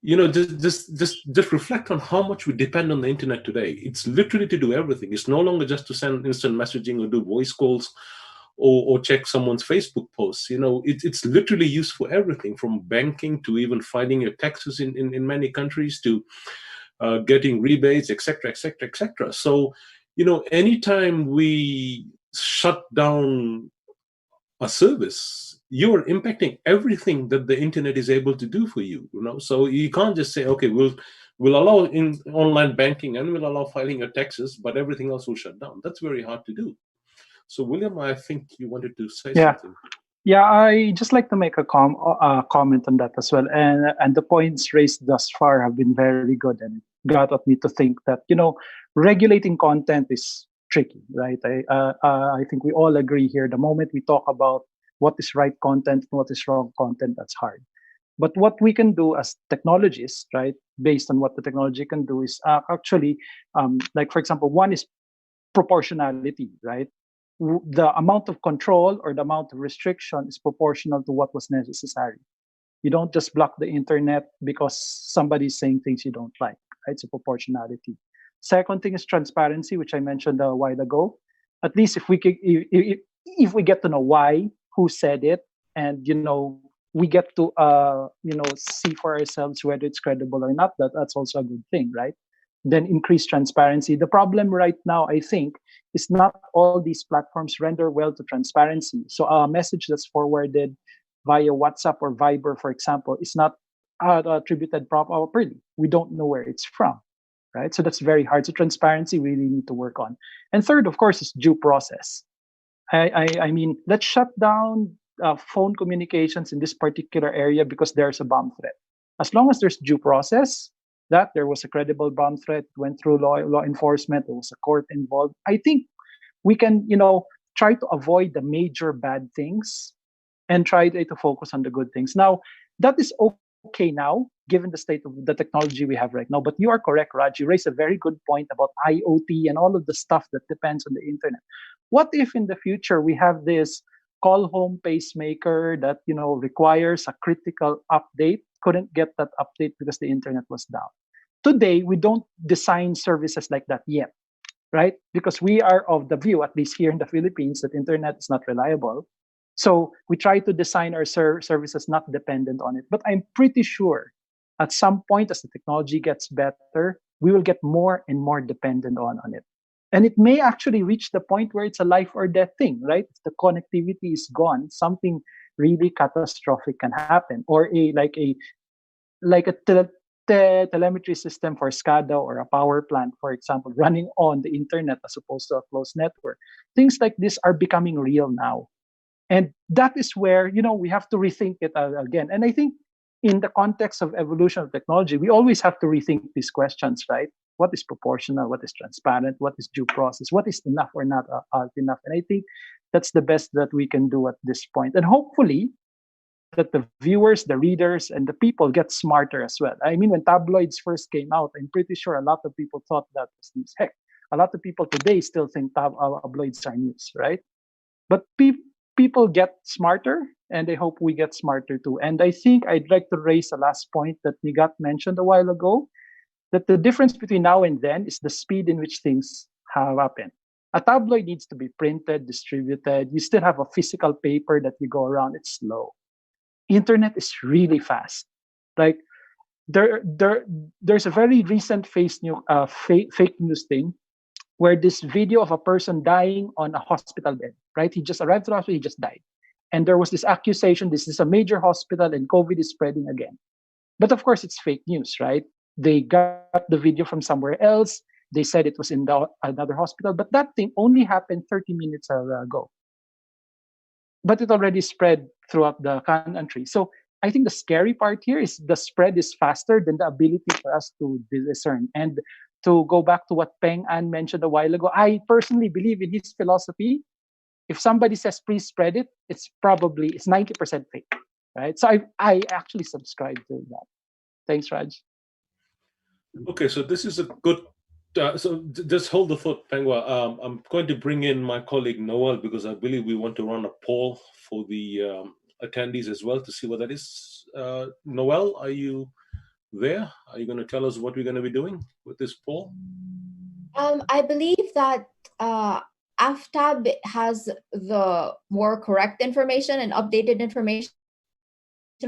just reflect on how much we depend on the internet today. It's literally to do everything. It's no longer just to send instant messaging or do voice calls or check someone's Facebook posts. It's literally used for everything, from banking to even filing your taxes in many countries to getting rebates, etc., etc., etc. So, anytime we shut down a service, you're impacting everything that the internet is able to do for you. So you can't just say, okay, we'll allow in online banking and we'll allow filing your taxes, but everything else will shut down. That's very hard to do. So, William, I think you wanted to say something. Yeah, I just like to make a comment on that as well. And the points raised thus far have been very good, and got me to think that regulating content is tricky, right? I think we all agree here. The moment we talk about what is right content and what is wrong content, that's hard. But what we can do as technologists, right, based on what the technology can do, is actually, like for example, one is proportionality, right? The amount of control or the amount of restriction is proportional to what was necessary. You don't just block the internet because somebody's saying things you don't like, right? So proportionality. Second thing is transparency, which I mentioned a while ago. At least if we get to know why, who said it, and we get to see for ourselves whether it's credible or not, that's also a good thing, right? Then increase transparency. The problem right now, I think, is not all these platforms render well to transparency. So a message that's forwarded via WhatsApp or Viber, for example, is not attributed properly. We don't know where it's from, right? So that's very hard. So transparency we really need to work on. And third, of course, is due process. I mean, let's shut down phone communications in this particular area because there's a bomb threat. As long as there's due process, that there was a credible bomb threat, went through law enforcement, there was a court involved, I think we can, try to avoid the major bad things and try to focus on the good things. Now, that is okay now, given the state of the technology we have right now. But you are correct, Raj. You raised a very good point about IoT and all of the stuff that depends on the internet. What if in the future we have this call home pacemaker that requires a critical update, couldn't get that update because the internet was down? Today, we don't design services like that yet. right? Because we are of the view, at least here in the Philippines, that internet is not reliable. So we try to design our services not dependent on it. But I'm pretty sure at some point, as the technology gets better, we will get more and more dependent on it. And it may actually reach the point where it's a life or death thing, right? If the connectivity is gone, something really catastrophic can happen. Or telemetry system for SCADA or a power plant, for example, running on the internet as opposed to a closed network. Things like this are becoming real now. And that is where, we have to rethink it again. And I think in the context of evolution of technology, we always have to rethink these questions, right? What is proportional? What is transparent? What is due process? What is enough or not enough? And I think that's the best that we can do at this point. And hopefully that the viewers, the readers, and the people get smarter as well. I mean, when tabloids first came out, I'm pretty sure a lot of people thought that was news. Heck, a lot of people today still think tabloids are news, right? But people get smarter, and I hope we get smarter too. And I think I'd like to raise the last point that Nighat mentioned a while ago, that the difference between now and then is the speed in which things have happened. A tabloid needs to be printed, distributed. You still have a physical paper that you go around. It's slow. Internet is really fast. Like there's a very recent fake news thing where this video of a person dying on a hospital bed, right? He just arrived to the hospital, he just died. And there was this accusation, this is a major hospital and COVID is spreading again. But of course, it's fake news, right? They got the video from somewhere else. They said it was in another hospital, but that thing only happened 30 minutes ago. But it already spread throughout the country. So I think the scary part here is the spread is faster than the ability for us to discern. And to go back to what Peng An mentioned a while ago, I personally believe in his philosophy. If somebody says, please spread it, it's 90% fake, right? So I actually subscribe to that. Thanks, Raj. Okay, so this is a good, so just hold the thought, Pengwa. I'm going to bring in my colleague Noel because I believe we want to run a poll for the attendees as well to see what that is. Noel, are you there? Are you going to tell us what we're going to be doing with this poll? I believe that AFTAB has the more correct information and updated information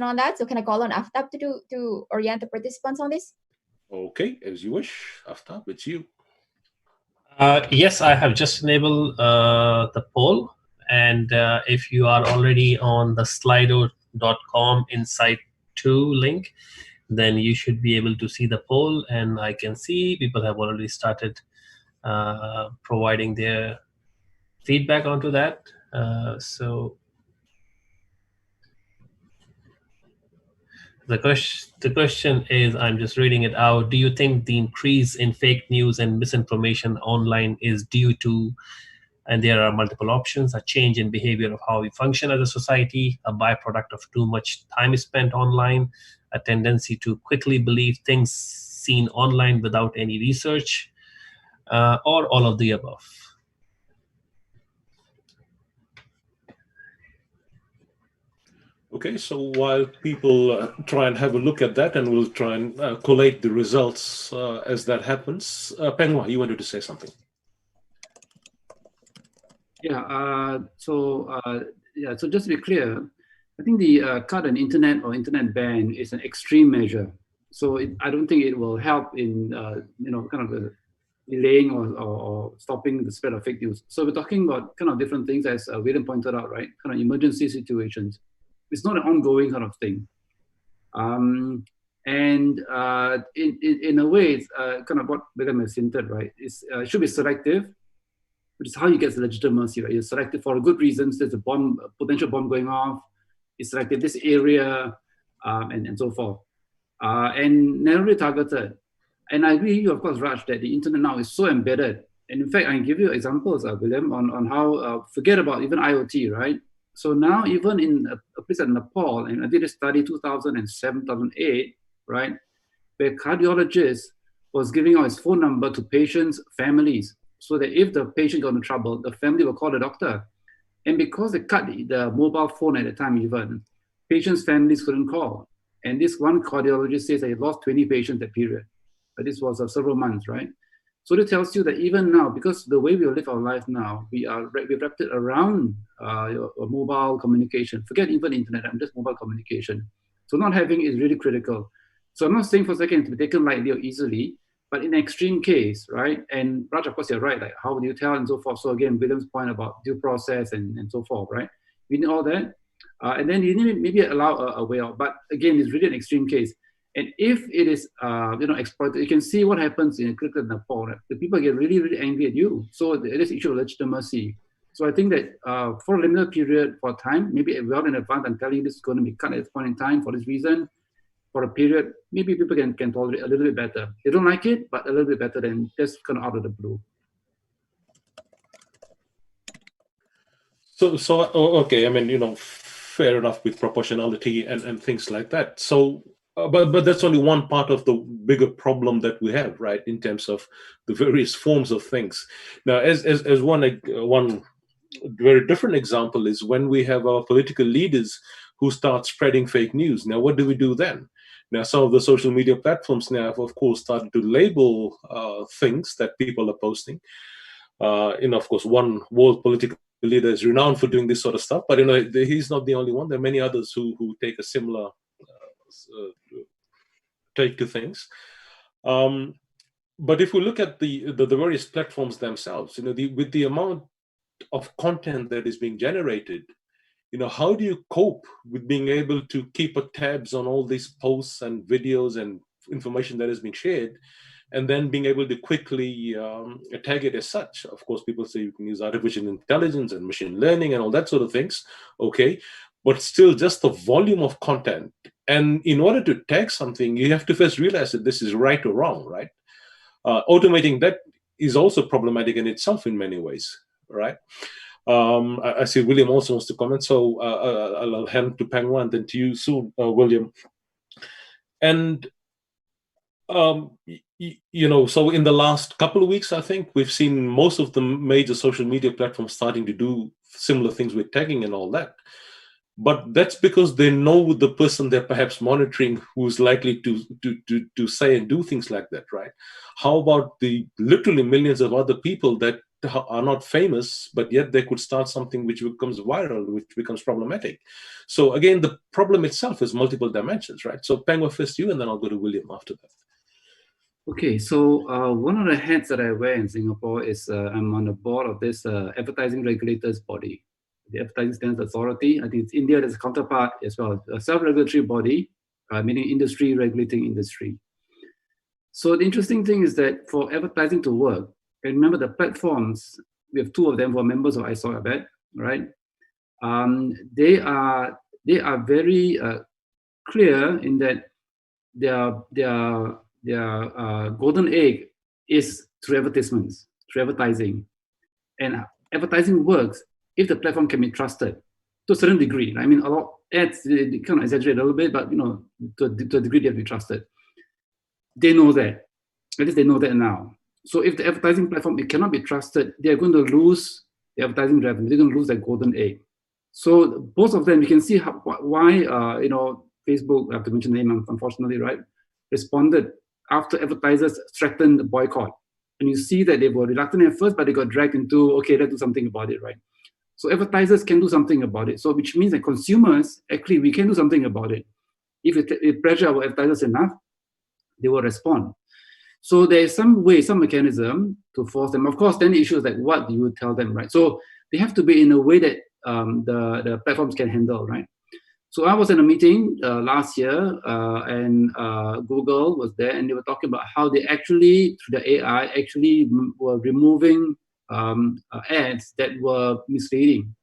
on that. So can I call on AFTAB to orient the participants on this? Okay, as you wish. AFTAB, it's you. Yes, I have just enabled the poll. And if you are already on the slido.com Insight 2 link, then you should be able to see the poll. And I can see people have already started providing their feedback onto that. So the question is, I'm just reading it out. Do you think the increase in fake news and misinformation online is due to, and there are multiple options, a change in behavior of how we function as a society, a byproduct of too much time spent online, a tendency to quickly believe things seen online without any research, or all of the above? Okay, so while people try and have a look at that, and we'll try and collate the results as that happens. Pengwa, you wanted to say something? Yeah, so just to be clear, I think the cut on internet or internet ban is an extreme measure. So I don't think it will help in, kind of delaying or stopping the spread of fake news. So we're talking about kind of different things, as William pointed out, right? Kind of emergency situations. It's not an ongoing kind of thing. In a way, it's kind of what William has hinted, right? It should be selective, which is how you get legitimacy, right? You're selected for good reasons. There's a potential bomb going off. It's selected this area, and so forth. And narrowly targeted. And I agree with you, of course, Raj, that the internet now is so embedded. And in fact, I can give you examples, William, on how, forget about even IoT, right? So now even in a place like Nepal, and I did a study 2007, 2008, right, where cardiologist was giving out his phone number to patients' families, so that if the patient got into trouble, the family will call the doctor. And because they cut the mobile phone at the time even, patients' families couldn't call. And this one cardiologist says that he lost 20 patients that period. But this was several months, right? So it tells you that even now, because the way we live our life now, we've wrapped it around your mobile communication. Forget even internet, I'm just mobile communication. So not having is really critical. So I'm not saying for a second to be taken lightly or easily, but in extreme case, right? And Raj, of course, you're right, like how do you tell and so forth. So again, William's point about due process and so forth, right? We need all that. And then you need maybe allow a way out. But again, it's really an extreme case. And if it is, exploited, you can see what happens in cricket in Nepal. Right? The people get really, really angry at you. So it is issue of legitimacy. So I think that for a limited period for time, maybe well in advance, I'm telling you this is going to be cut at this point in time for this reason. For a period, maybe people can tolerate a little bit better. They don't like it, but a little bit better than just kind of out of the blue. So okay, I mean, fair enough with proportionality and things like that. So, but that's only one part of the bigger problem that we have, right? In terms of the various forms of things. Now, as one very different example is when we have our political leaders who start spreading fake news. Now, what do we do then? Now, some of the social media platforms now have, of course, started to label things that people are posting. Of course, one world political leader is renowned for doing this sort of stuff, but he's not the only one. There are many others who take a similar take to things. But if we look at the various platforms themselves, with the amount of content that is being generated, how do you cope with being able to keep tabs on all these posts and videos and information that is being shared, and then being able to quickly tag it as such? Of course, people say you can use artificial intelligence and machine learning and all that sort of things. Okay, but still just the volume of content. And in order to tag something, you have to first realize that this is right or wrong, right? Automating that is also problematic in itself in many ways, right? I see William also wants to comment, so I'll hand to Peng and then to you soon, William. And so in the last couple of weeks, I think we've seen most of the major social media platforms starting to do similar things with tagging and all that. But that's because they know the person they're perhaps monitoring who's likely to say and do things like that, right? How about the literally millions of other people that are not famous, but yet they could start something which becomes viral, which becomes problematic? So again, the problem itself is multiple dimensions, right? So Peng, first you, and then I'll go to William after that. Okay, so one of the hats that I wear in Singapore is I'm on the board of this advertising regulators body, the Advertising Standards Authority. I think it's India, there's a counterpart as well, a self-regulatory body, meaning industry regulating industry. So the interesting thing is that for advertising to work, and remember the platforms, we have two of them who are members of ISOC, I bet, right? They are very clear in that their golden egg is through advertisements, through advertising. And advertising works if the platform can be trusted to a certain degree. I mean, a lot ads, they kind of exaggerate a little bit, but to a degree they have to be trusted. They know that. At least they know that now. So if the advertising platform, it cannot be trusted, they're going to lose the advertising revenue. They're going to lose their golden egg. So both of them, you can see why Facebook, I have to mention the name, unfortunately, right, responded after advertisers threatened the boycott. And you see that they were reluctant at first, but they got dragged into, okay, let's do something about it, right? So advertisers can do something about it. So which means that consumers, actually, we can do something about it. If we pressure our advertisers enough, they will respond. So there is some way, some mechanism to force them. Of course, then the issue is like, what do you tell them, right? So they have to be in a way that the platforms can handle, right? So I was in a meeting last year, and Google was there, and they were talking about how they actually, through the AI, actually were removing ads that were misleading.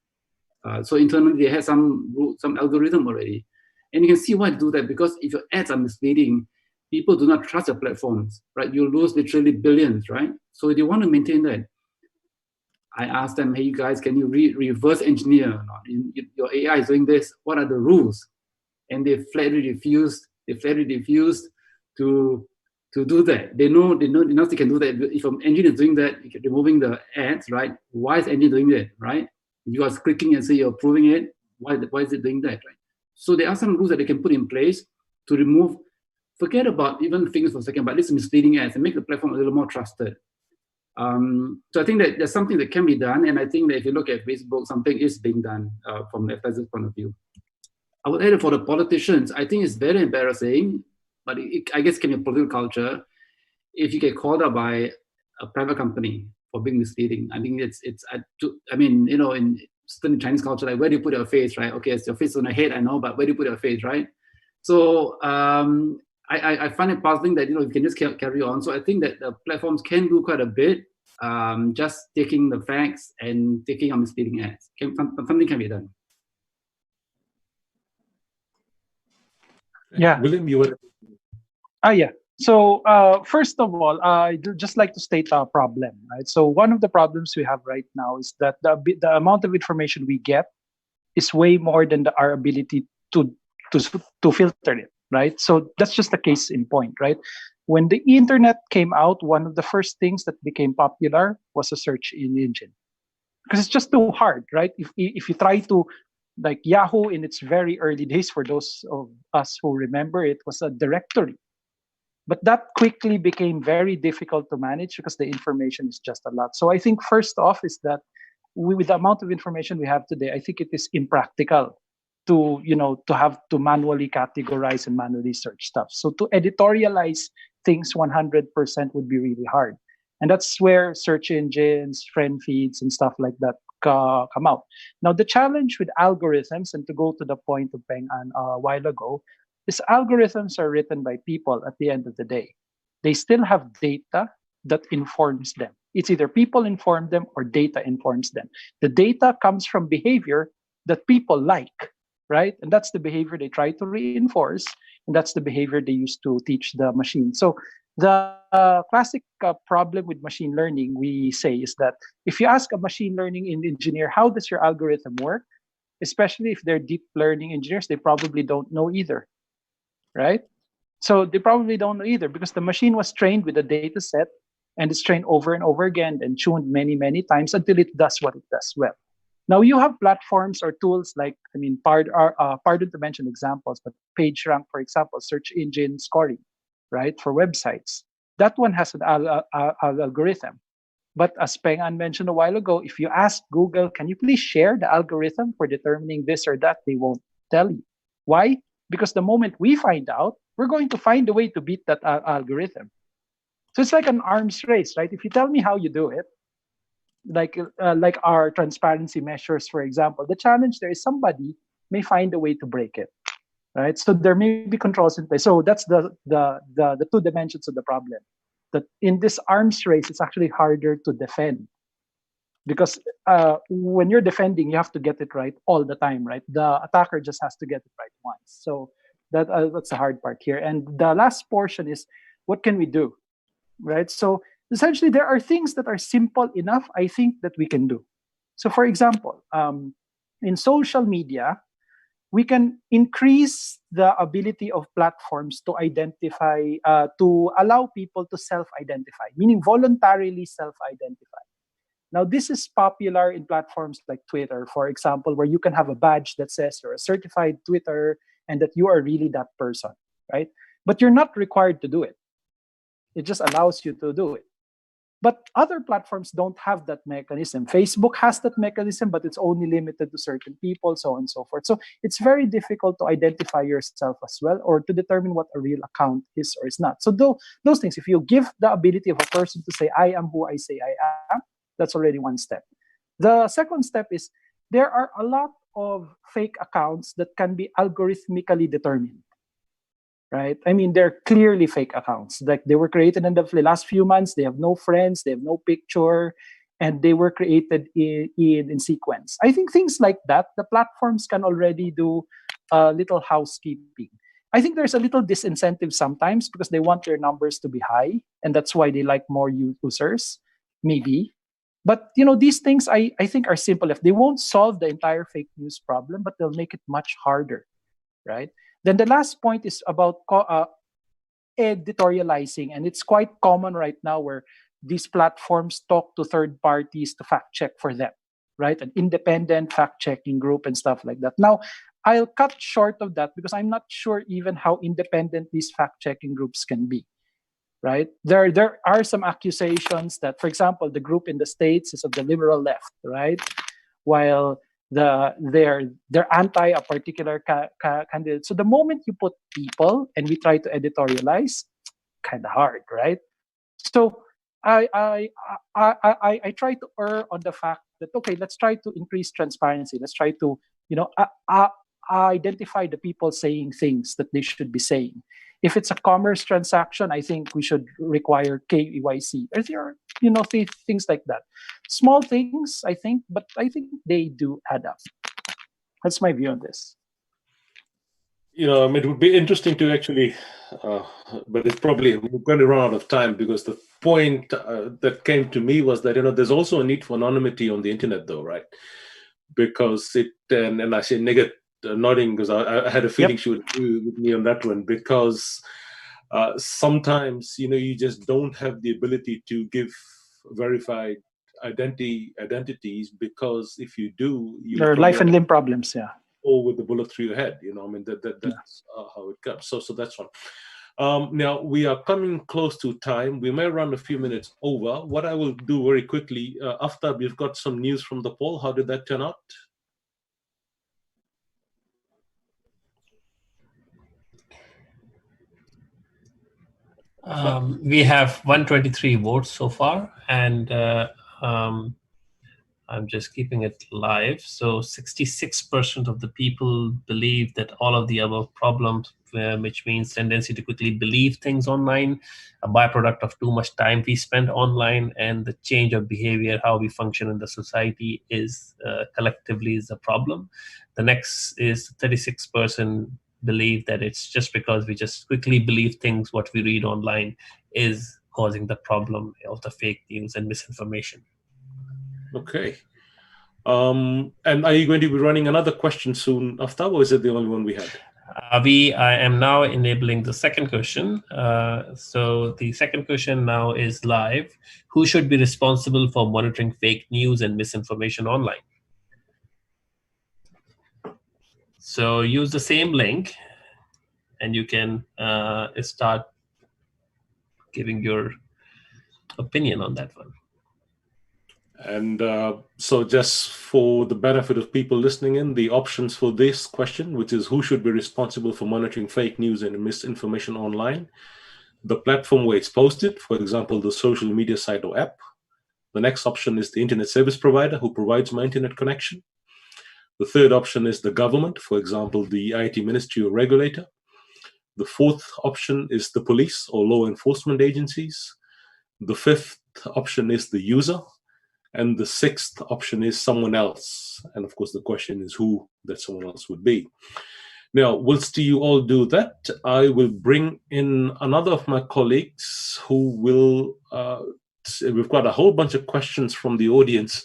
So internally, they had some algorithm already. And you can see why they do that, because if your ads are misleading, people do not trust your platforms, right? You lose literally billions, right? So they want to maintain that. I asked them, hey, you guys, can you reverse engineer or not? Your AI is doing this. What are the rules? And they flatly refused. They flatly refused to do that. They know they can do that. If an engine is doing that, removing the ads, right? Why is engine doing that, right? You are clicking and say you're approving it. Why is it doing that, right? So there are some rules that they can put in place to remove. Forget about even things for a second, but this misleading ads and make the platform a little more trusted. So I think that there's something that can be done, and I think that if you look at Facebook, something is being done from the advertiser's point of view. I would add for the politicians, I think it's very embarrassing, but I guess it can be a political culture if you get called out by a private company for being misleading. I think I mean, you know, in certain Chinese culture, like where do you put your face, right? Okay, it's your face on your head, I know, but where do you put your face, right? So I find it puzzling that, you know, you can just carry on. So I think that the platforms can do quite a bit, just taking the facts and taking on misleading ads. Something can be done. Yeah. William, you were. Yeah. So first of all, I'd just like to state a problem, right? So one of the problems we have right now is that the amount of information we get is way more than our ability to filter it, right? So that's just a case in point, right? When the internet came out, one of the first things that became popular was a search engine, because it's just too hard, right? If you try to, like Yahoo in its very early days, for those of us who remember, it was a directory. But that quickly became very difficult to manage because the information is just a lot. So I think first off is that with the amount of information we have today, I think it is impractical to, you know, to have to manually categorize and manually search stuff. So to editorialize things 100% would be really hard. And that's where search engines, friend feeds, and stuff like that come out. Now, the challenge with algorithms, and to go to the point of Peng a while ago, is algorithms are written by people at the end of the day. They still have data that informs them. It's either people inform them or data informs them. The data comes from behavior that people like, right? And that's the behavior they try to reinforce, and that's the behavior they use to teach the machine. So the classic problem with machine learning, we say, is that if you ask a machine learning engineer, how does your algorithm work? Especially if they're deep learning engineers, they probably don't know either, right? So they probably don't know either, because the machine was trained with a data set, and it's trained over and over again and tuned many, many times until it does what it does well. Now you have platforms or tools like, I mean, pardon to mention examples, but PageRank, for example, search engine scoring, right, for websites. That one has an algorithm. But as Peng An mentioned a while ago, if you ask Google, can you please share the algorithm for determining this or that, they won't tell you. Why? Because the moment we find out, we're going to find a way to beat that algorithm. So it's like an arms race, right? If you tell me how you do it, like our transparency measures, for example, the challenge there is somebody may find a way to break it, right? So there may be controls in place. So that's the two dimensions of the problem. That in this arms race, it's actually harder to defend, because when you're defending, you have to get it right all the time, right? The attacker just has to get it right once. So that's the hard part here. And the last portion is, what can we do, right? So essentially, there are things that are simple enough, I think, that we can do. So for example, in social media, we can increase the ability of platforms to identify, to allow people to self-identify, meaning voluntarily self-identify. Now, this is popular in platforms like Twitter, for example, where you can have a badge that says you're a certified Twitter and that you are really that person, right? But you're not required to do it. It just allows you to do it. But other platforms don't have that mechanism. Facebook has that mechanism, but it's only limited to certain people, so on and so forth. So it's very difficult to identify yourself as well, or to determine what a real account is or is not. So those things, if you give the ability of a person to say, I am who I say I am, that's already one step. The second step is, there are a lot of fake accounts that can be algorithmically determined. Right? I mean, they're clearly fake accounts. Like, they were created in the last few months. They have no friends. They have no picture. And they were created in sequence. I think things like that, the platforms can already do a little housekeeping. I think there's a little disincentive sometimes, because they want their numbers to be high. And that's why they like more users, maybe. But, you know, these things I think are simple. If they won't solve the entire fake news problem, but they'll make it much harder, right? Then the last point is about editorializing, and it's quite common right now where these platforms talk to third parties to fact check for them, right? An independent fact checking group and stuff like that. Now, I'll cut short of that because I'm not sure even how independent these fact checking groups can be. right? There are some accusations that, for example, the group in the States is of the liberal left, right? While they're anti a particular candidate. So the moment you put people and we try to editorialize, kind of hard, right? So I try to err on the fact that, okay, let's try to increase transparency. Let's try to, identify the people saying things that they should be saying. If it's a commerce transaction, I think we should require KYC. There are, things like that. Small things, I think, but I think they do add up. That's my view on this. It would be interesting to actually, but it's probably we're going to run out of time, because the point that came to me was that there's also a need for anonymity on the internet, though, right? Because and I say Nighat nodding because I had a feeling she would agree with me on that one, because sometimes you just don't have the ability to give verified identities, because if you do, there are life and limb problems, or with the bullet through your head, that's how it comes. So that's one. Now we are coming close to time. We may run a few minutes over. What I will do very quickly, after we've got some news from the poll, how did that turn out? We have 123 votes so far, and I'm just keeping it live. So 66% of the people believe that all of the above problems, which means tendency to quickly believe things online, a byproduct of too much time we spend online, and the change of behavior, how we function in the society is collectively is a problem. The next is 36% believe that it's just because we just quickly believe things, what we read online is causing the problem of the fake news and misinformation. Okay. And are you going to be running another question soon after, or is it the only one we had? I am now enabling the second question. So the second question now is live. Who should be responsible for monitoring fake news and misinformation online? So use the same link, and you can start giving your opinion on that one. And so just for the benefit of people listening in, the options for this question, which is who should be responsible for monitoring fake news and misinformation online, the platform where it's posted, for example, the social media site or app. The next option is the internet service provider who provides my internet connection. The third option is the government, for example, the IT ministry or regulator. The fourth option is the police or law enforcement agencies. The fifth option is the user. And the sixth option is someone else. And of course, the question is who that someone else would be. Now, whilst you all do that, I will bring in another of my colleagues who will, we've got a whole bunch of questions from the audience.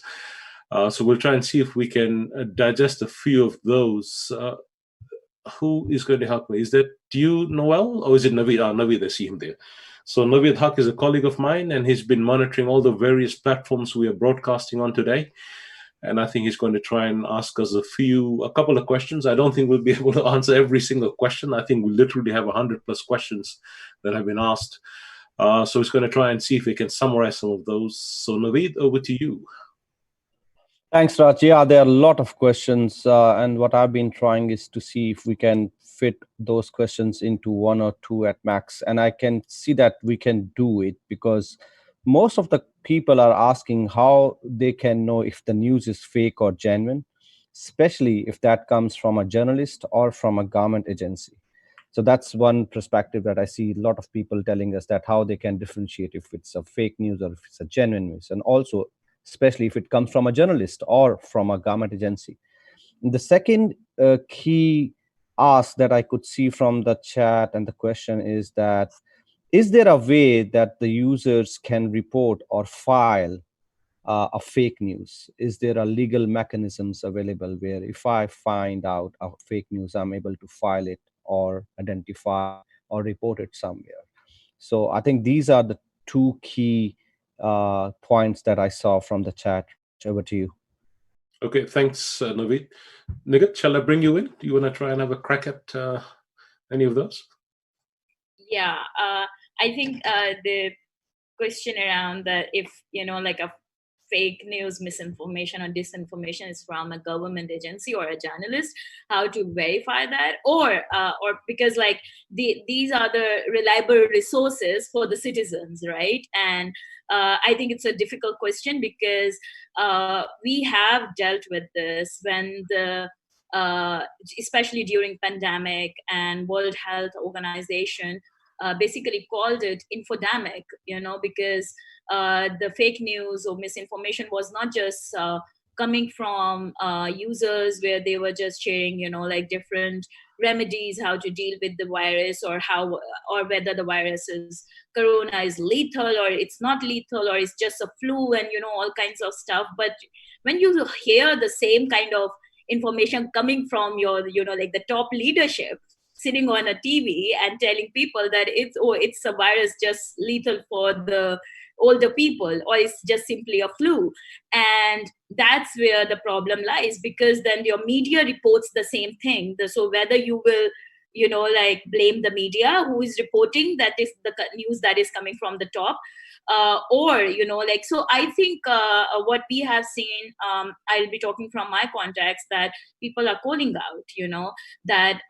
So we'll try and see if we can digest a few of those. Who is going to help me? Is that you, Noel, or is it Navid? Navid, I see him there. So Navid Haq is a colleague of mine, and he's been monitoring all the various platforms we are broadcasting on today. And I think he's going to try and ask us a couple of questions. I don't think we'll be able to answer every single question. I think we literally have 100+ questions that have been asked. So he's going to try and see if we can summarize some of those. So Navid, over to you. Thanks, Raj. Yeah, there are a lot of questions. And what I've been trying is to see if we can fit those questions into one or two at max. And I can see that we can do it, because most of the people are asking how they can know if the news is fake or genuine, especially if that comes from a journalist or from a government agency. So that's one perspective that I see a lot of people telling us, that how they can differentiate if it's a fake news or if it's a genuine news. And also, especially if it comes from a journalist or from a government agency. And the second key ask that I could see from the chat and the question is that, is there a way that the users can report or file a fake news? Is there a legal mechanisms available where if I find out a fake news, I'm able to file it or identify or report it somewhere? So I think these are the two key points that I saw from the chat. Over to you. Okay, thanks, Navid. Nighat, shall I bring you in? Do you want to try and have a crack at any of those? Yeah, I think the question around that if, like a fake news, misinformation or disinformation is from a government agency or a journalist, how to verify that, or because like these are the reliable resources for the citizens, right? And I think it's a difficult question because we have dealt with this when especially during pandemic, and World Health Organization basically called it infodemic, because the fake news or misinformation was not just coming from users where they were just sharing, like different remedies, how to deal with the virus, or whether the virus is corona is lethal or it's not lethal, or it's just a flu, and all kinds of stuff. But when you hear the same kind of information coming from your, like the top leadership sitting on a TV and telling people that it's a virus just lethal for the older people, or it's just simply a flu. And that's where the problem lies, because then your media reports the same thing. So whether you will, like blame the media who is reporting that is the news that is coming from the top, or like, so I think what we have seen, I'll be talking from my context, that people are calling out, that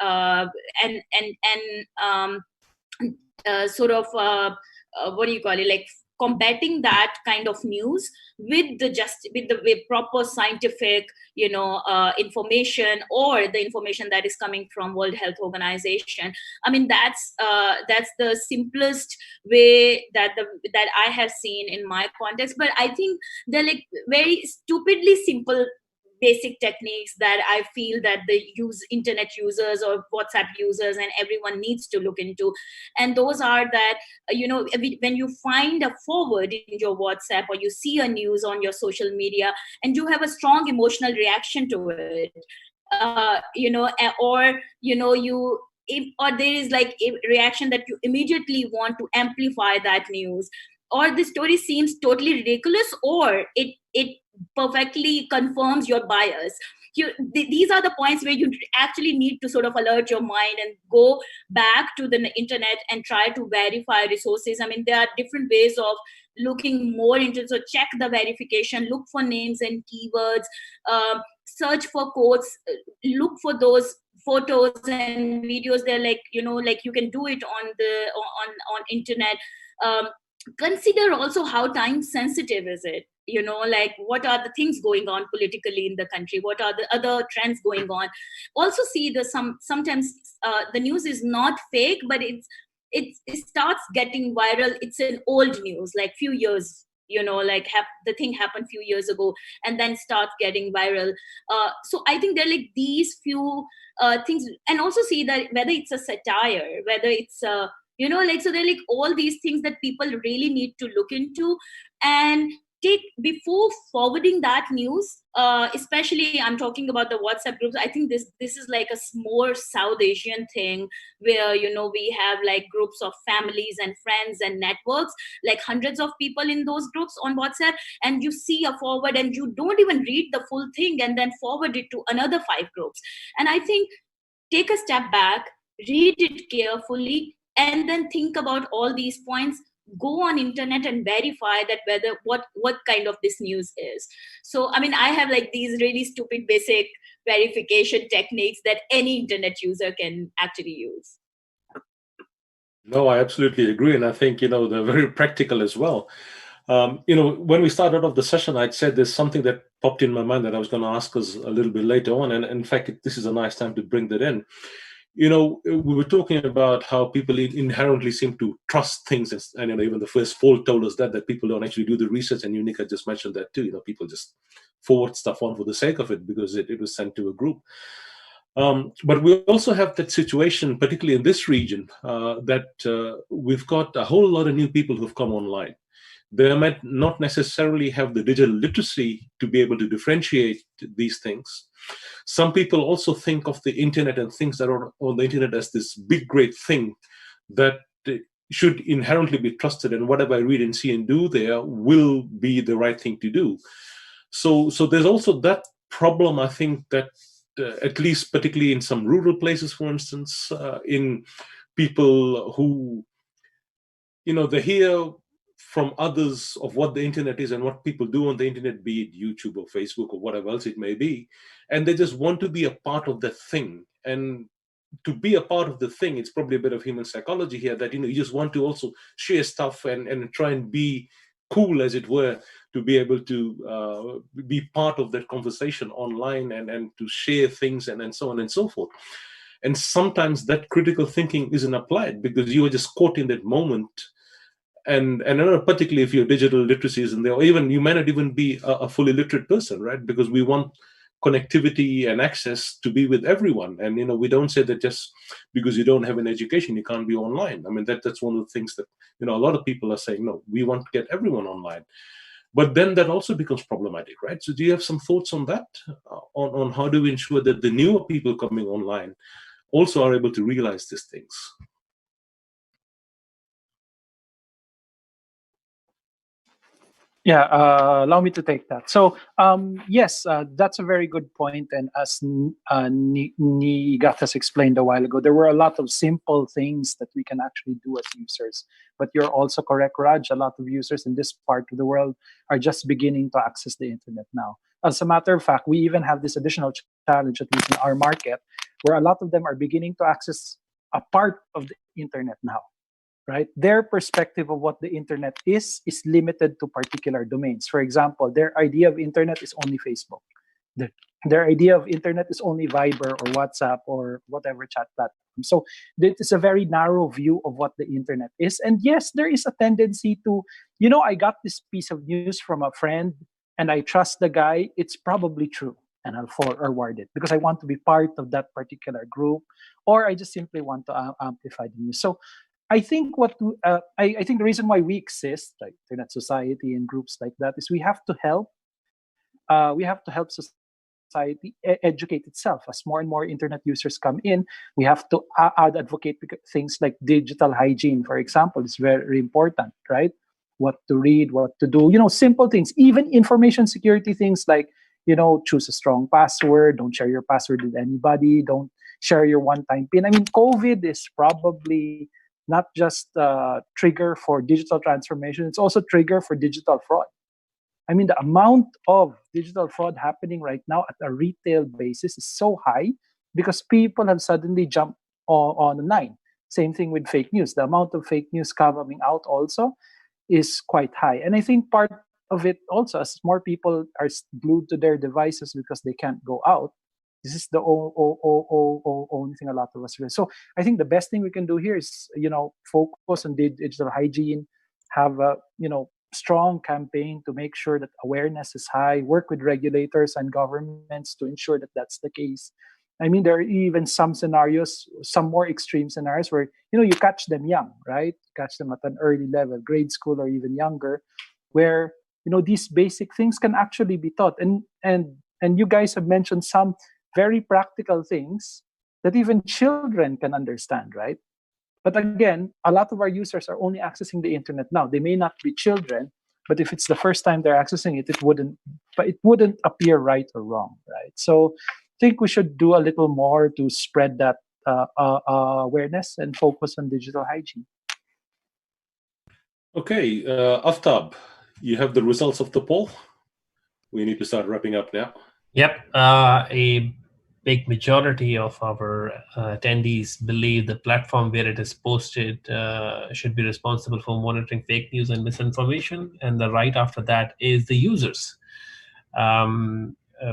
sort of what do you call it, like combating that kind of news with the proper scientific information, or the information that is coming from World Health Organization. I mean, that's the simplest way that I have seen in my context. But I think they're like very stupidly simple basic techniques that I feel that the internet users or WhatsApp users and everyone needs to look into. And those are that, when you find a forward in your WhatsApp, or you see a news on your social media and you have a strong emotional reaction to it, or there is like a reaction that you immediately want to amplify that news, or the story seems totally ridiculous, or it perfectly confirms your bias. These are the points where you actually need to sort of alert your mind and go back to the internet and try to verify resources. I mean, there are different ways of looking more into, so check the verification, look for names and keywords, search for quotes, look for those photos and videos. They're like, like you can do it on internet. Consider also how time sensitive is it, like what are the things going on politically in the country, what are the other trends going on. Also see sometimes the news is not fake, but it starts getting viral. It's an old news, like few years, like the thing happened few years ago, and then starts getting viral. So I think there are like these few things. And also see that whether it's a satire, whether it's like, so they're like all these things that people really need to look into and take before forwarding that news. Especially I'm talking about the WhatsApp groups. I think this is like a more South Asian thing, where we have like groups of families and friends and networks, like hundreds of people in those groups on WhatsApp, and you see a forward and you don't even read the full thing and then forward it to another 5 groups. And I think take a step back, read it carefully, and then think about all these points. Go on internet and verify that whether what kind of this news is. So I mean, I have like these really stupid basic verification techniques that any internet user can actually use. No, I absolutely agree, and I think they're very practical as well. When we started off the session, I'd said there's something that popped in my mind that I was going to ask us a little bit later on, and in fact, this is a nice time to bring that in. We were talking about how people inherently seem to trust things, and even the first poll told us that people don't actually do the research, and Nighat just mentioned that too. People just forward stuff on for the sake of it because it was sent to a group. But we also have that situation, particularly in this region, that we've got a whole lot of new people who've come online. They might not necessarily have the digital literacy to be able to differentiate these things. Some people also think of the internet and things that are on the internet as this big, great thing that should inherently be trusted, and whatever I read and see and do there will be the right thing to do. So there's also that problem, I think, that at least particularly in some rural places, for instance, in people who they hear from others of what the internet is and what people do on the internet, be it YouTube or Facebook or whatever else it may be, and they just want to be a part of that thing. And to be a part of the thing, it's probably a bit of human psychology here, that you just want to also share stuff and try and be cool, as it were, to be able to be part of that conversation online and to share things and so on and so forth. And sometimes that critical thinking isn't applied because you are just caught in that moment. And I don't know, particularly if your digital literacy isn't there, or even you may not even be a fully literate person, right? Because we want connectivity and access to be with everyone. And, we don't say that just because you don't have an education, you can't be online. I mean, that's one of the things that, a lot of people are saying, no, we want to get everyone online. But then that also becomes problematic, right? So do you have some thoughts on that, on how do we ensure that the newer people coming online also are able to realize these things? Yeah, allow me to take that. So, yes, that's a very good point. And as Nighat has explained a while ago, there were a lot of simple things that we can actually do as users. But you're also correct, Raj, a lot of users in this part of the world are just beginning to access the internet now. As a matter of fact, we even have this additional challenge, at least in our market, where a lot of them are beginning to access a part of the internet now. Right? Their perspective of what the internet is limited to particular domains. For example, their idea of internet is only Facebook. Their idea of internet is only Viber or WhatsApp or whatever chat platform. So it is a very narrow view of what the internet is. And yes, there is a tendency to, I got this piece of news from a friend and I trust the guy, it's probably true. And I'll forward it because I want to be part of that particular group, or I just simply want to amplify the news. So I think I think the reason why we exist, like Internet Society and groups like that, is we have to help. We have to help society educate itself. As more and more internet users come in, we have to advocate things like digital hygiene, for example, is very important, right? What to read, what to do, simple things, even information security things like, choose a strong password, don't share your password with anybody, don't share your one-time PIN. I mean, COVID is probably not just a trigger for digital transformation, it's also a trigger for digital fraud. I mean, the amount of digital fraud happening right now at a retail basis is so high because people have suddenly jumped online. Same thing with fake news. The amount of fake news coming out also is quite high. And I think part of it also, as more people are glued to their devices because they can't go out, this is the only thing a lot of us do. So I think the best thing we can do here is, focus on digital hygiene, have a, strong campaign to make sure that awareness is high, work with regulators and governments to ensure that that's the case. I mean, there are even some scenarios, some more extreme scenarios where, you catch them young, right? Catch them at an early level, grade school or even younger, where, these basic things can actually be taught. And you guys have mentioned some very practical things that even children can understand, right? But again, a lot of our users are only accessing the internet now. They may not be children, but if it's the first time they're accessing it, it wouldn't appear right or wrong, right? So I think we should do a little more to spread that awareness and focus on digital hygiene. Okay, Aftab, you have the results of the poll. We need to start wrapping up now. Yep, a big majority of our attendees believe the platform where it is posted should be responsible for monitoring fake news and misinformation. And the right after that is the users,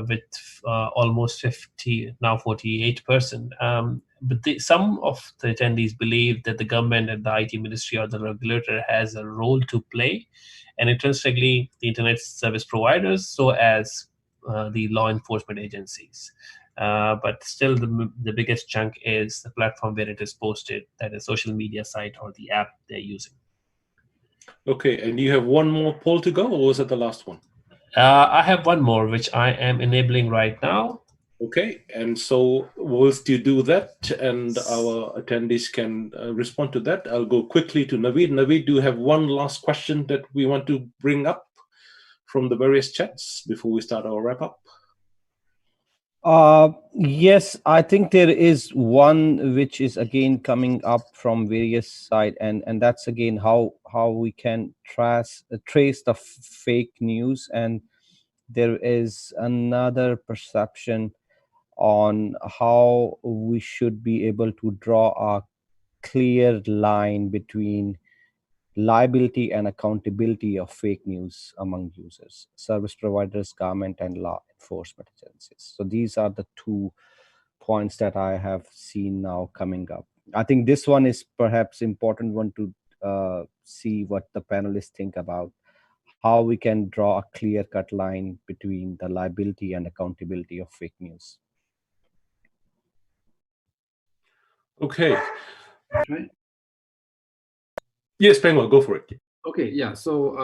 with almost 50, now 48%. But some of the attendees believe that the government and the IT ministry or the regulator has a role to play, and interestingly, the internet service providers, so as the law enforcement agencies. But still, the biggest chunk is the platform where it is posted, that is social media site or the app they're using. Okay, and you have one more poll to go, or was that the last one? I have one more, which I am enabling right now. Okay, and so whilst you do that and our attendees can respond to that, I'll go quickly to Naveed. Naveed, do you have one last question that we want to bring up from the various chats before we start our wrap-up? Yes, I think there is one which is again coming up from various side, and that's again how we can trace the fake news. And there is another perception on how we should be able to draw a clear line between liability and accountability of fake news among users, service providers, government, and law enforcement agencies. So these are the two points that I have seen now coming up. I think this one is perhaps important one to see what the panelists think about, how we can draw a clear-cut line between the liability and accountability of fake news. Okay. Right. Yes, Peng, go for it. Okay, yeah. So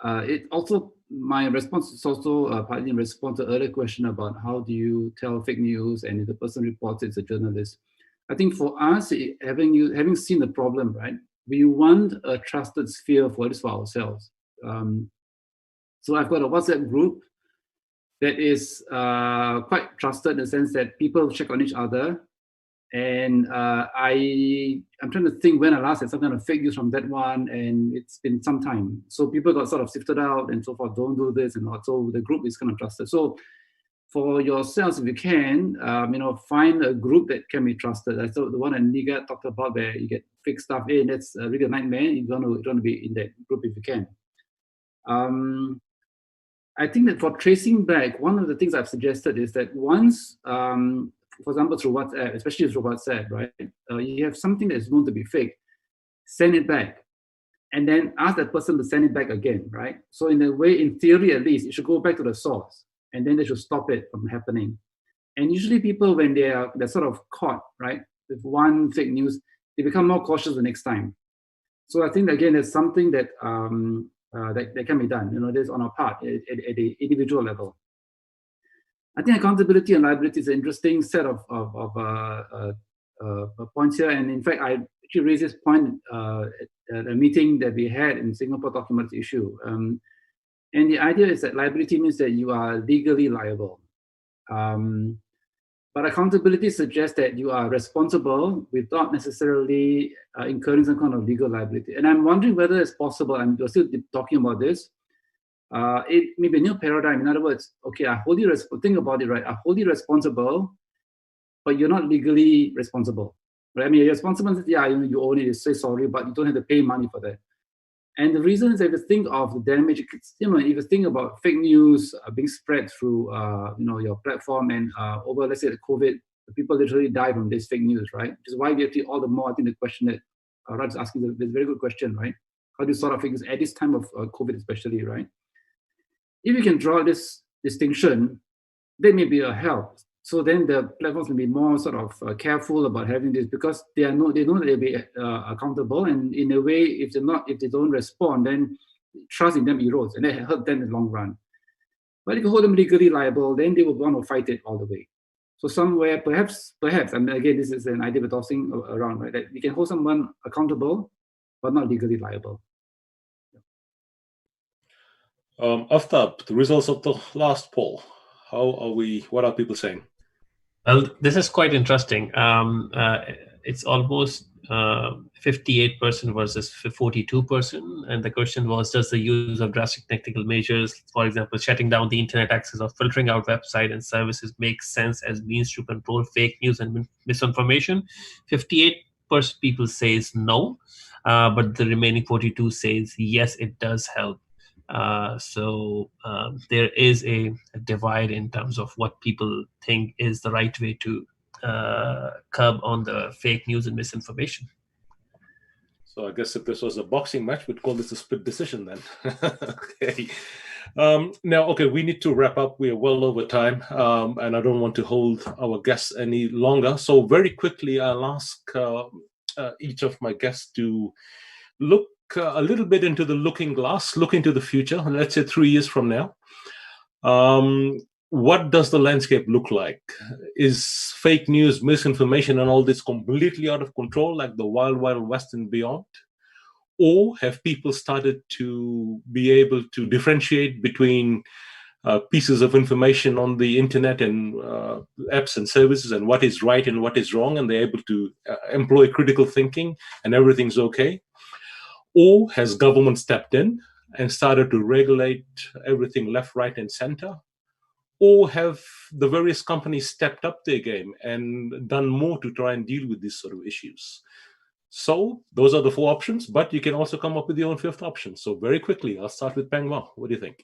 it also, my response is also partly in response to the earlier question about how do you tell fake news, and if the person reports it's a journalist. I think for us, having seen the problem, right, we want a trusted sphere for this for ourselves. So I've got a WhatsApp group that is quite trusted in the sense that people check on each other. And I'm trying to think when I last had some kind of fake news from that one, and it's been some time. So people got sort of sifted out and so forth, don't do this and all. So the group is kind of trusted. So for yourselves, if you can, find a group that can be trusted. So the one that Nighat talked about where you get fake stuff in, that's really a nightmare. You don't want to be in that group if you can. I think that for tracing back, one of the things I've suggested is that once, for example, through WhatsApp, especially through WhatsApp, right? You have something that is known to be fake, send it back, and then ask that person to send it back again, right? So in a way, in theory at least, it should go back to the source, and then they should stop it from happening. And usually people, when they're sort of caught, right, with one fake news, they become more cautious the next time. So I think, again, there's something that that can be done, this on our part at the individual level. I think accountability and liability is an interesting set of points here. And in fact, I actually raised this point at a meeting that we had in Singapore talking about this issue. And the idea is that liability means that you are legally liable. But accountability suggests that you are responsible without necessarily incurring some kind of legal liability. And I'm wondering whether it's possible, and we're still talking about this, it may be a new paradigm. In other words, okay, I hold you think about it, right? I hold you responsible, but you're not legally responsible. Right? I mean, you're responsible, yeah, you own it, you say sorry, but you don't have to pay money for that. And the reason is that if you think of the damage, if you think about fake news being spread through, your platform, and over, let's say, the COVID, people literally die from this fake news, right? Which is why we actually all the more, I think the question that Raj is asking is a very good question, right? How do you sort of fake news at this time of COVID especially, right? If you can draw this distinction, that may be a help. So then the platforms will be more sort of careful about having this, because they know that they'll be accountable, and in a way, if they don't respond, then trust in them erodes, and that hurt them in the long run. But if you hold them legally liable, then they will want to fight it all the way. So somewhere, perhaps, I mean, again, this is an idea we're tossing around, right? That we can hold someone accountable, but not legally liable. Aftab, the results of the last poll. What are people saying? Well, this is quite interesting. It's almost 58% versus 42%. And the question was, does the use of drastic technical measures, for example, shutting down the internet access or filtering out website and services, make sense as means to control fake news and misinformation? 58% people says no, but the remaining 42 says yes, it does help. So there is a divide in terms of what people think is the right way to curb on the fake news and misinformation. So I guess if this was a boxing match, we'd call this a split decision then. Okay. Now, okay, we need to wrap up. We are well over time, and I don't want to hold our guests any longer. So very quickly, I'll ask each of my guests to look a little bit into the looking glass, look into the future, let's say 3 years from now. What does the landscape look like? Is fake news, misinformation, and all this completely out of control, like the wild, wild west and beyond? Or have people started to be able to differentiate between pieces of information on the internet and apps and services, and what is right and what is wrong, and they're able to employ critical thinking and everything's okay? Or has government stepped in and started to regulate everything left, right, and center? Or have the various companies stepped up their game and done more to try and deal with these sort of issues? So those are the 4 options, but you can also come up with your own 5th option. So very quickly, I'll start with Peng. What do you think?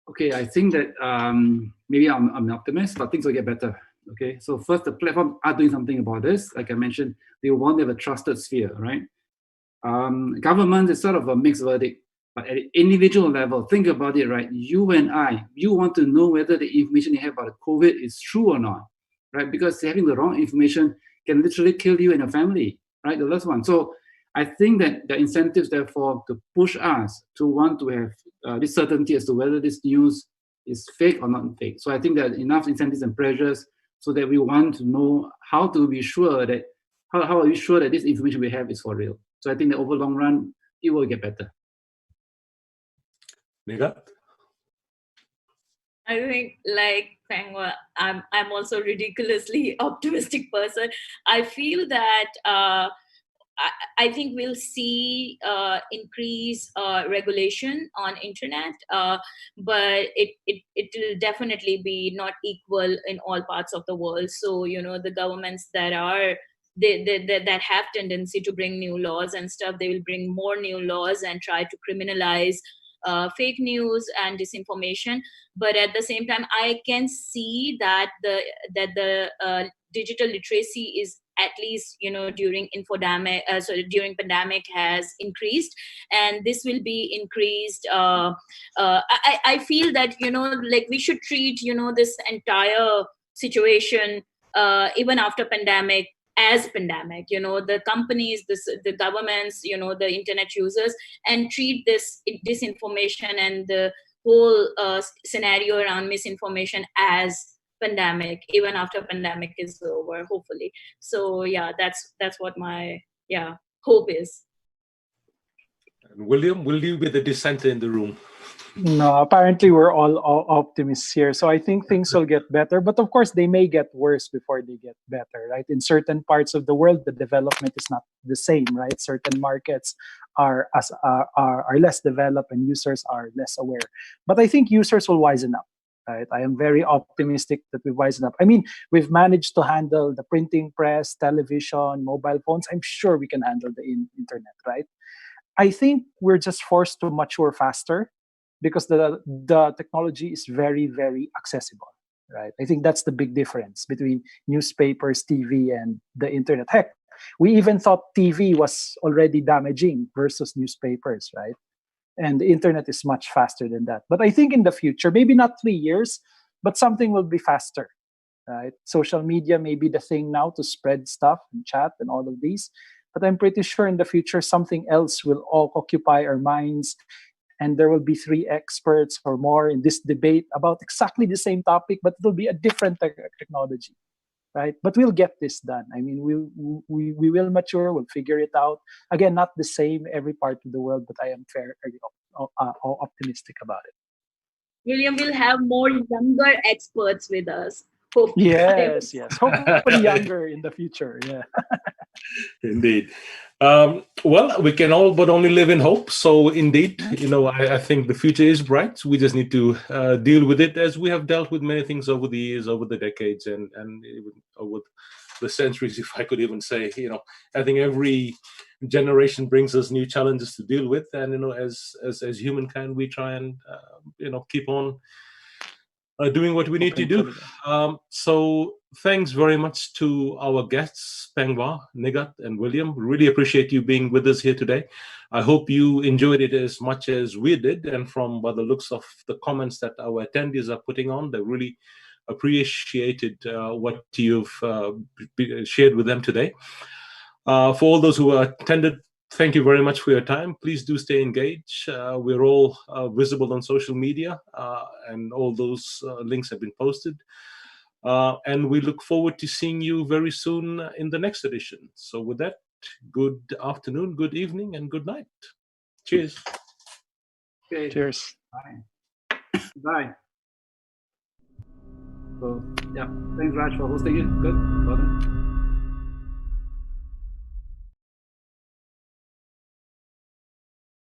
Okay, I think that maybe I'm an optimist, but things will get better. Okay, so first, the platform are doing something about this. Like I mentioned, they want to have a trusted sphere, right? Government is sort of a mixed verdict, but at the individual level, think about it, right? You and I, you want to know whether the information you have about COVID is true or not, right? Because having the wrong information can literally kill you and your family, right? The last one. So I think that the incentives, therefore, to push us to want to have this certainty as to whether this news is fake or not fake. So I think that enough incentives and pressures so that we want to know how to be sure that, how are we sure that this information we have is for real? So I think that over long run, it will get better. Nighat? I think, like Peng, I'm also a ridiculously optimistic person. I feel that I think we'll see increase regulation on internet, but it will definitely be not equal in all parts of the world. So the governments that are that have tendency to bring new laws and stuff, they will bring more new laws and try to criminalize fake news and disinformation. But at the same time, I can see that the digital literacy is, at least during during pandemic, has increased, and this will be increased. I feel that like we should treat this entire situation even after pandemic as pandemic, the companies, the governments, the internet users, and treat this disinformation and the whole scenario around misinformation as pandemic, even after pandemic is over, hopefully. So yeah, that's what my hope is. And William, will you be the dissenter in the room? No, apparently we're all optimists here. So I think things will get better, but of course they may get worse before they get better, right? In certain parts of the world, the development is not the same, right? Certain markets are less developed and users are less aware. But I think users will wisen up, right? I am very optimistic that we wisen up. I mean, we've managed to handle the printing press, television, mobile phones. I'm sure we can handle the internet, right? I think we're just forced to mature faster, because the technology is very, very accessible, right? I think that's the big difference between newspapers, TV, and the internet. Heck, we even thought TV was already damaging versus newspapers, right? And the internet is much faster than that. But I think in the future, maybe not 3 years, but something will be faster, right? Social media may be the thing now to spread stuff and chat and all of these, but I'm pretty sure in the future, something else will all occupy our minds, and there will be 3 experts or more in this debate about exactly the same topic, but it will be a different technology, right? But we'll get this done. I mean, we will mature, we'll figure it out. Again, not the same every part of the world, but I am fairly optimistic about it. William will have more younger experts with us. Hopefully. Yes. Hopefully younger in the future, yeah. Indeed. Well, we can all but only live in hope. So indeed, I think the future is bright. We just need to deal with it as we have dealt with many things over the years, over the decades, and even over the centuries, if I could even say. I think every generation brings us new challenges to deal with, and as humankind, we try and keep on doing what we need to do. So thanks very much to our guests, Peng, Nighat, and William. Really appreciate you being with us here today. I hope you enjoyed it as much as we did. And from by the looks of the comments that our attendees are putting on, they really appreciated what you've shared with them today. For all those who attended, thank you very much for your time. Please do stay engaged. We're all visible on social media, and all those links have been posted. And we look forward to seeing you very soon in the next edition. So with that, good afternoon, good evening, and good night. Cheers. Okay. Cheers. Bye. Bye. So yeah, thanks Raj for hosting it. Good. Well done.